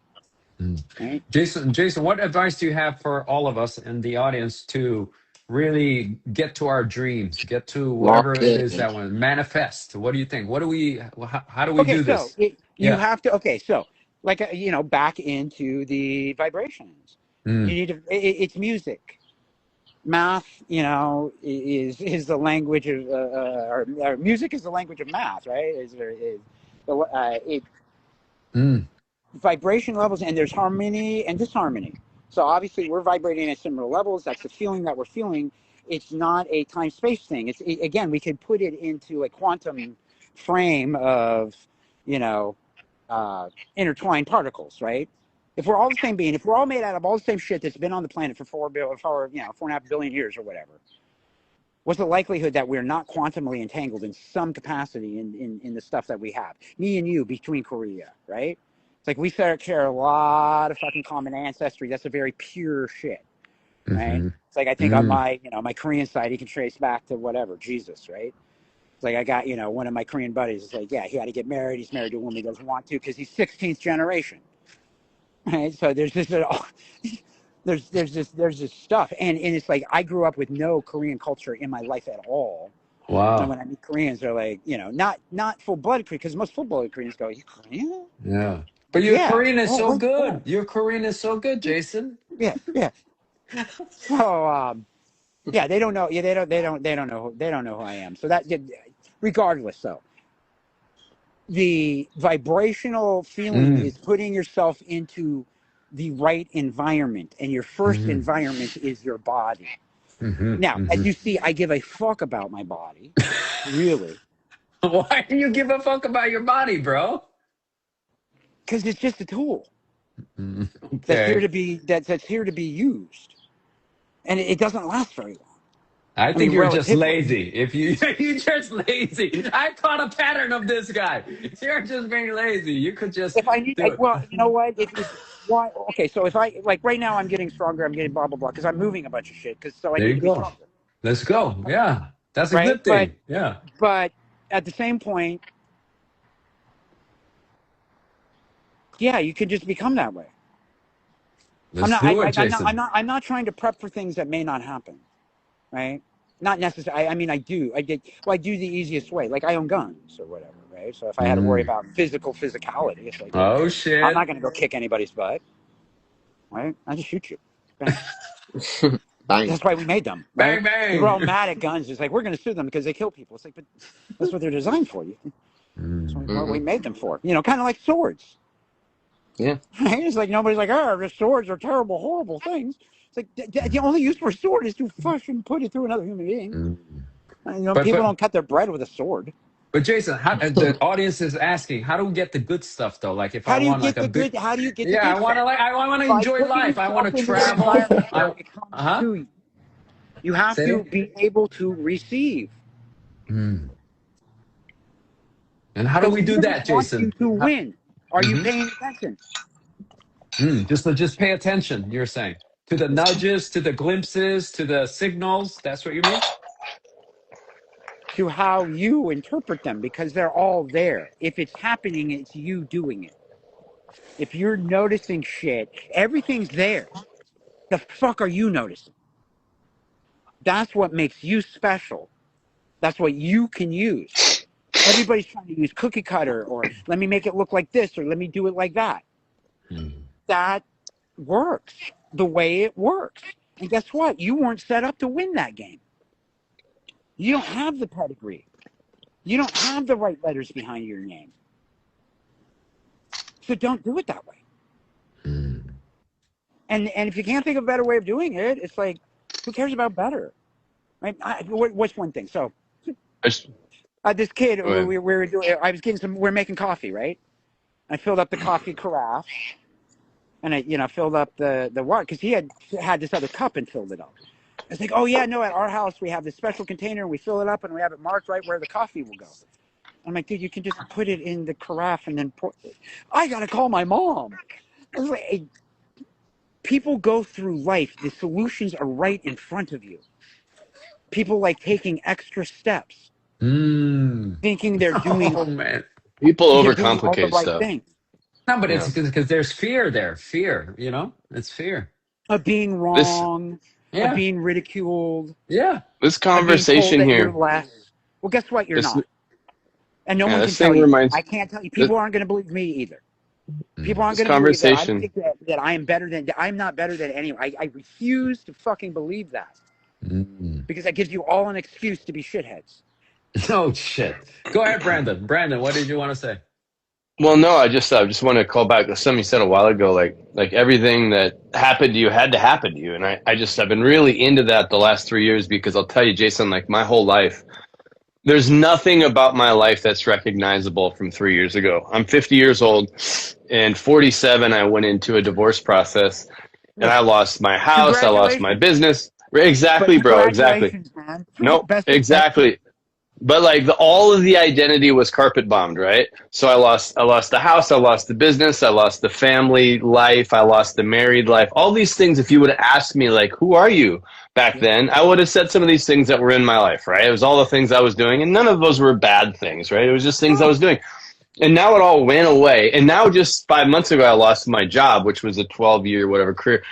mm. Right? Jason, what advice do you have for all of us in the audience to really get to our dreams, get to whatever Lock it is in. that one manifest? What do you think? What do we? How do we Okay, do so this? you Yeah. have to, okay, so like, back into the vibrations. You Mm, need to, it's music. Math, is the language of, or music is the language of math, right? It mm, vibration levels, and there's harmony and disharmony. So obviously we're vibrating at similar levels. That's the feeling that we're feeling. It's not a time-space thing. Again, we could put it into a quantum frame of, you know, intertwined particles, right? If we're all the same being, if we're all made out of all the same shit that's been on the planet for 4.5 billion years or whatever, what's the likelihood that we're not quantumly entangled in some capacity in the stuff that we have? Me and you between Korea, right? It's like we share a lot of fucking common ancestry. That's a very pure shit, right? mm-hmm, It's like I think on mm. my Korean side, he can trace back to whatever, Jesus, right? It's like I got, one of my Korean buddies is like, yeah, he had to get married. He's married to a woman he doesn't want to because he's 16th generation, right? So there's this, there's this stuff, and it's like I grew up with no Korean culture in my life at all. And Wow. when I meet Koreans, they're like, not full blooded Korean, because most full blooded Koreans go, "You Korean?" Yeah. But Like, your yeah. Korean is Oh, so what? good. Yeah. Your Korean is so good, Jason. Yeah. Yeah. So, yeah, they don't know. Yeah, they don't know who I am. So regardless, though, the vibrational feeling Mm, is putting yourself into the right environment, and your first mm-hmm, environment is your body. mm-hmm, Now, as mm-hmm. you see, I give a fuck about my body, really, Why do you give a fuck about your body, bro? because it's just a tool Mm, that's here okay. to be that's here to be used, and it doesn't last very long. I I think mean, you're just relatively. lazy. If you you're just lazy. I caught a pattern of this guy. You're just being lazy. You could just If I need, do it. well, you know what? If why? Okay, so if I like right now, I'm getting stronger. I'm getting blah blah blah because I'm moving a bunch of shit. Because so I There need you to be go. stronger, Let's go. Yeah. That's a right? good thing. Yeah. But at the same point, yeah, you can just become that way. I'm Let's not. do it, I'm Jason. not. I'm not trying to prep for things that may not happen. Right? Not necessarily. I mean, I do. I did. Well, I do the easiest way. Like I own guns or whatever, right? So if I had to worry Mm. about physicality, it's like, Oh okay, I'm shit. not going to go kick anybody's butt, right? I just shoot you, bang. Bang. That's why we made them, right? Bang We're all bang. mad at guns. It's like we're going to sue them because they kill people. It's like, but that's what they're designed for. That's Mm. what we Hmm. made them for. Kind of like swords. Yeah. Right? It's like nobody's like, oh, the swords are terrible, horrible things. It's like the only use for a sword is to fucking put it through another human being. Mm. But People but don't cut their bread with a sword. but Jason, how, the audience is asking, how do we get the good stuff though? Like if I How do you want like get a the big, good? How do you get the yeah, good stuff? I want to By enjoy putting life. I want to yourself into an travel. environment where it comes Huh? to you. You have Say to it. be able to receive. Mm. And how do The we do universe that, wants you Jason? to win. Are you Mm-hmm. paying attention Just pay attention. You're saying to the nudges, to the glimpses, to the signals. That's what you mean. to how you interpret them? Because they're all there. If it's happening, it's you doing it. If you're noticing shit, everything's there. The fuck are you noticing? That's what makes you special. That's what you can use. Everybody's trying to use cookie cutter or let me make it look like this or let me do it like that. Mm. That works the way it works. And guess what? You weren't set up to win that game. You don't have the pedigree. You don't have the right letters behind your name. So don't do it that way. And if you can't think of a better way of doing it, it's like, who cares about better? Right? What's one thing? So this kid, we were doing, I was getting we're making coffee, right? I filled up the coffee carafe, and I filled up the water, because he had this other cup and filled it up. I was like, oh yeah, no, at our house we have this special container, and we fill it up and we have it marked right where the coffee will go. I'm like, dude, you can just put it in the carafe and then pour it. I gotta call my mom. I was like, hey, people go through life, the solutions are right in front of you. People like taking extra steps, thinking they're doing. Oh man, people doing all the overcomplicate right stuff. things. No, but it's because there's fear there. Fear, it's fear Of being wrong, of being ridiculed. Yeah. This conversation of being told that here. you're less. Well, guess what? You're not. And no one can this tell thing you. reminds- I can't tell you. People aren't going to believe me either. People aren't This going to believe that. I conversation- think that I am better than. I'm not better than anyone. I refuse to fucking believe that. Because that gives you all an excuse to be shitheads. Oh shit. Go ahead, Brandon. Brandon, what did you want to say? Well, no, I just want to call back to something you said a while ago, like everything that happened to you had to happen to you. And I've been really into that the last 3 years, because I'll tell you, Jason, like my whole life, there's nothing about my life that's recognizable from 3 years ago. I'm 50 years old, and 47, I went into a divorce process, and I lost my house, I lost my business. Exactly, bro, exactly. Man. Nope, exactly. But like all of the identity was carpet bombed, right? So I lost the house, I lost the business, I lost the family life, I lost the married life. All these things, if you would have asked me like, who are you back then, I would have said some of these things that were in my life, right? It was all the things I was doing, and none of those were bad things, right? It was just things I was doing. And now it all went away. And now just 5 months ago, I lost my job, which was a 12-year whatever career.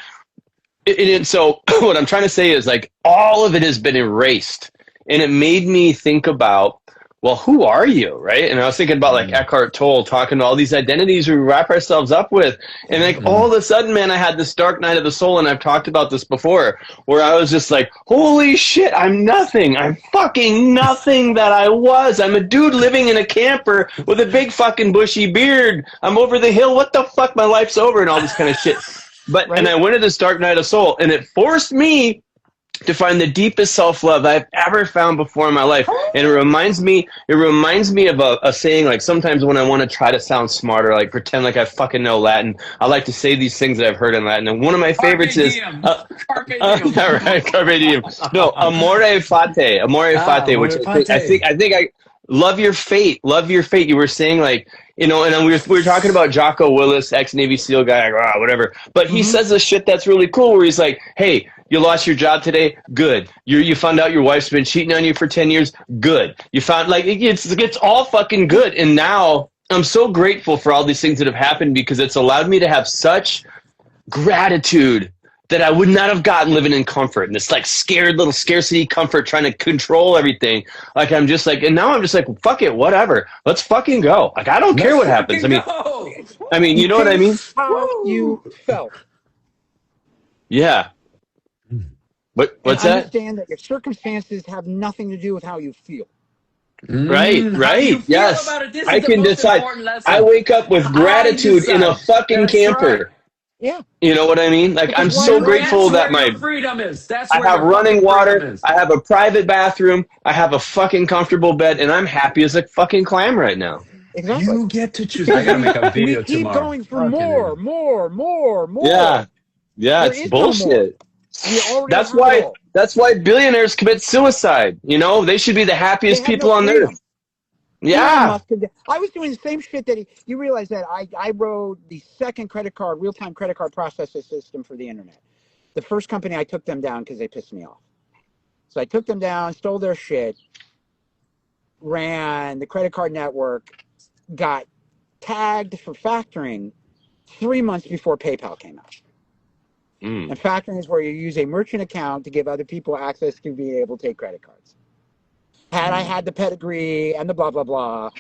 And so what I'm trying to say is like all of it has been erased. And it made me think about, well, who are you, right? And I was thinking about like Eckhart Tolle talking to all these identities we wrap ourselves up with. And like all of a sudden, man, I had this dark night of the soul, and I've talked about this before, where I was just like, holy shit, I'm nothing. I'm fucking nothing that I was. I'm a dude living in a camper with a big fucking bushy beard. I'm over the hill. What the fuck? My life's over, and all this kind of shit. But and I went to this dark night of soul, and it forced me to find the deepest self-love I've ever found before in my life. And it reminds me of a saying, like sometimes when I want to try to sound smarter, like pretend like I fucking know Latin, I like to say these things that I've heard in Latin. And one of my favorites is Carpe diem. right, carpe diem. No, amore fate, which I think I love your fate. Love your fate. You were saying like, and we were talking about Jocko Willis, ex-Navy SEAL guy, whatever. But he says this shit that's really cool, where he's like, hey, you lost your job today? Good. You found out your wife's been cheating on you for 10 years? Good. You found, like, it's all fucking good. And now I'm so grateful for all these things that have happened, because it's allowed me to have such gratitude that I would not have gotten living in comfort, and this like scared little scarcity comfort, trying to control everything. Like I'm just like, and now I'm just like, fuck it, whatever. Let's fucking go. Like I don't care what happens. I mean, you know what I mean? How you felt. Yeah. What's that? Understand that your circumstances have nothing to do with how you feel. Right. Yes. I can decide. I wake up with gratitude in a fucking camper. Right. Yeah. You know what I mean? Like I'm so grateful that my freedom is. I have running water. I have a private bathroom. I have a fucking comfortable bed, and I'm happy as a fucking clam right now. Exactly. You get to choose. I gotta make a video we keep tomorrow. Going for more. Yeah, it's bullshit. That's why billionaires commit suicide. They should be the happiest people on earth. Yeah. I was doing the same shit that you realize that I wrote the second real-time credit card processing system for the internet. The first company, I took them down because they pissed me off. So I took them down, stole their shit, ran the credit card network, got tagged for factoring 3 months before PayPal came out. And factoring is where you use a merchant account to give other people access to be able to take credit cards. Had I had the pedigree and the blah, blah, blah,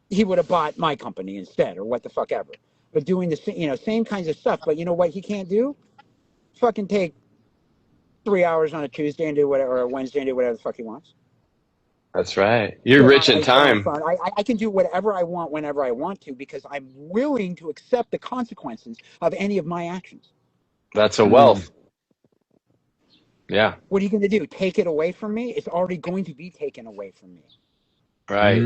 he would have bought my company instead, or what the fuck ever. But doing the same kinds of stuff. But you know what he can't do? fucking take 3 hours on a Tuesday and do whatever, or a Wednesday and do whatever the fuck he wants. That's right. You're Get rich on in ice on the time. front. I can do whatever I want whenever I want to because I'm willing to accept the consequences of any of my actions. That's a wealth. Yeah. What are you going to do? Take it away from me? It's already going to be taken away from me. Right.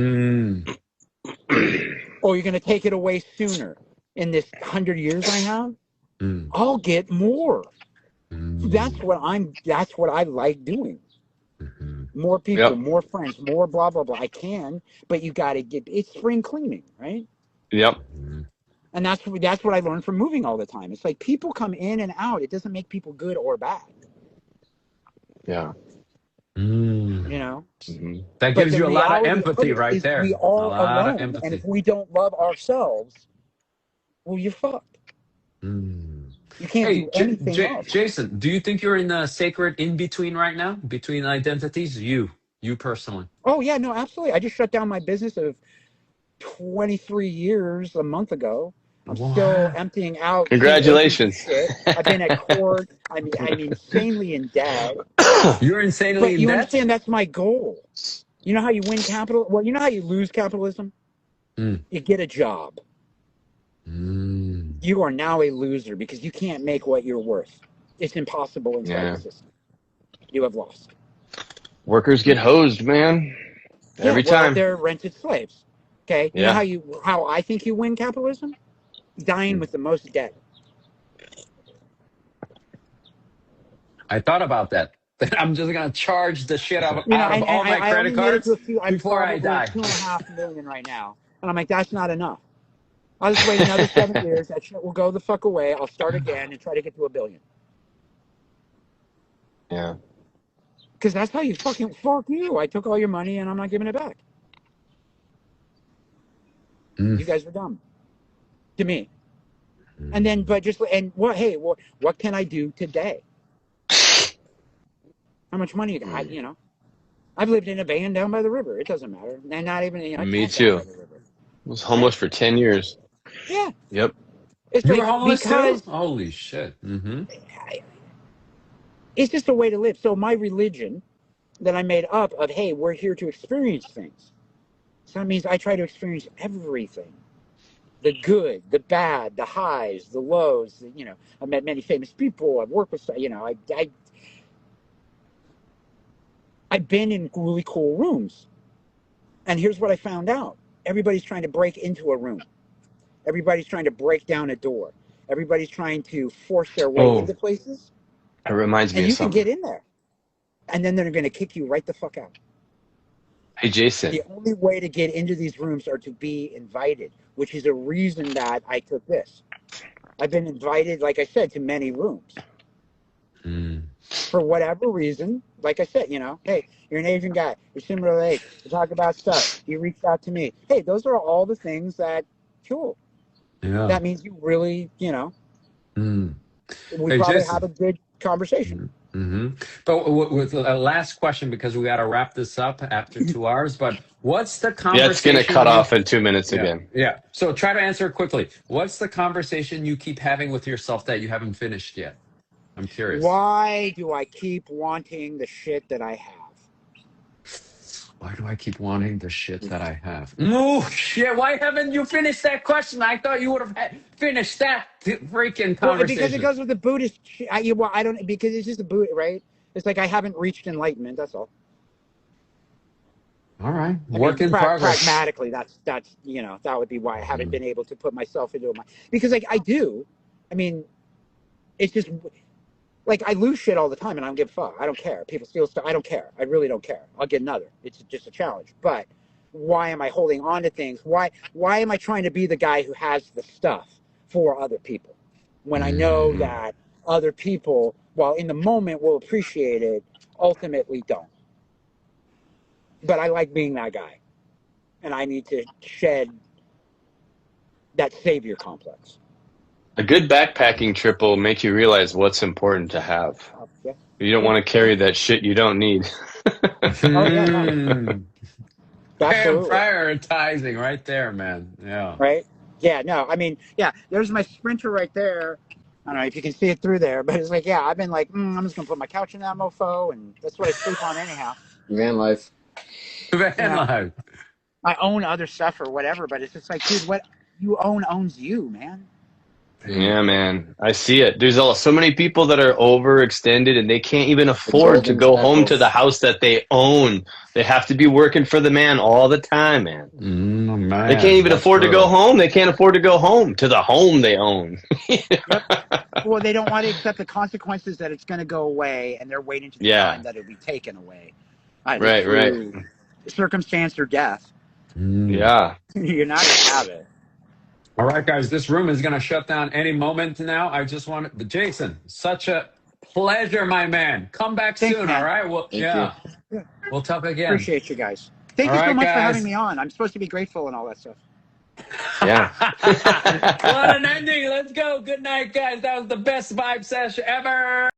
Or you're going to take it away sooner. In this 100 years I have, I'll get more. That's what I like doing. More people, more friends, more blah blah blah. I can, but you got to it's spring cleaning, right? Yep. And that's what I learned from moving all the time. It's like people come in and out. It doesn't make people good or bad. Yeah. You know? That gives you a lot of empathy right there. We are a lot alone. of empathy. And if we don't love ourselves, well, you're fucked. You can't do anything else. Jason, do you think you're in the sacred in-between right now? Between identities? You personally. Oh, yeah, no, absolutely. I just shut down my business of 23 years a month ago. I'm still emptying out. Congratulations. Shit. I've been at court. I'm insanely in debt. You're insanely in debt? But you understand that's my goal. You know how you win capital? Well, you know how you lose capitalism? You get a job. You are now a loser because you can't make what you're worth. It's impossible inside the system. You have lost. Workers get hosed, man. Every time. They're rented slaves. Okay? You know how I think you win capitalism? Dying with the most debt. I thought about that. I'm just gonna charge the shit out of all my credit cards before I die. $2.5 million right now, and I'm like, that's not enough. I'll just wait another 7 years. That shit will go the fuck away. I'll start again and try to get to $1 billion. Yeah. Because that's how you fuck you. I took all your money and I'm not giving it back. You guys were dumb. To me. And then, what can I do today? How much money you got? You know, I've lived in a van down by the river. It doesn't matter. And not even, me too. I was homeless for 10 years. Yeah. Yep. You were homeless too? Holy shit. It's just a way to live. So my religion that I made up of, hey, we're here to experience things. So that means I try to experience everything. The good, the bad, the highs, the lows. You know, I've met many famous people. I've worked with, you know, I've been in really cool rooms. And here's what I found out. Everybody's trying to break into a room. Everybody's trying to break down a door. Everybody's trying to force their way into places. It reminds me of something. And you can get in there. And then they're going to kick you right the fuck out. Hey, Jason. The only way to get into these rooms are to be invited, which is a reason that I took this. I've been invited, like I said, to many rooms. For whatever reason, like I said, you know, hey, you're an Asian guy. You're similar to age. You talk about stuff. You reached out to me. Hey, those are all the things that, cool. Yeah. That means you really, you know, we probably have a good conversation. But with a last question, because we got to wrap this up after 2 hours, but what's the conversation? Yeah, it's going to cut off in 2 minutes again. Yeah. So try to answer it quickly. What's the conversation you keep having with yourself that you haven't finished yet? I'm curious. Why do I keep wanting the shit that I have? Why do I keep wanting the shit that I have? No shit. Why haven't you finished that question? I thought you would have finished that freaking conversation. Well, because it goes with the Buddhist shit. I don't, because it's just a Buddha, right? It's like I haven't reached enlightenment. That's all. All right. Work in progress. Pragmatically, that's, you know, that would be why I haven't been able to put myself into my, because like I do. I mean, it's just, like, I lose shit all the time and I don't give a fuck. I don't care. People steal stuff. I don't care. I really don't care. I'll get another. It's just a challenge. But why am I holding on to things? Why am I trying to be the guy who has the stuff for other people when I know that other people, while in the moment will appreciate it, ultimately don't? But I like being that guy. And I need to shed that savior complex. A good backpacking trip will make you realize what's important to have. You don't want to carry that shit you don't need. Prioritizing right there, man. Yeah. Right? Yeah, no, I mean, yeah, there's my Sprinter right there. I don't know if you can see it through there, but it's like, yeah, I've been like, I'm just gonna put my couch in that mofo, and that's what I sleep on anyhow. Van life. Van life. I own other stuff or whatever, but it's just like, dude, what you own owns you, man. Yeah, man, I see it. There's so many people that are overextended and they can't even afford to golden go home to circles. the house that they own. They have to be working for the man all the time, man. Man, They can't even that's afford to go brutal. home. They can't afford to go home to the home they own. Well, they don't want to accept the consequences that it's going to go away, and they're waiting to the Yeah. time that it'll be taken away. Either Right, through circumstance or death. Yeah. You're not going to have it. All right, guys, this room is going to shut down any moment now. I just wanted, Jason, such a pleasure, my man. Come back Thanks, soon, man. all right? Well, Thank you. we'll talk again. Appreciate you guys. Thank All you so right, much for guys. having me on. I'm supposed to be grateful and all that stuff. Yeah. What an ending. Let's go. Good night, guys. That was the best Vibe Sesh ever.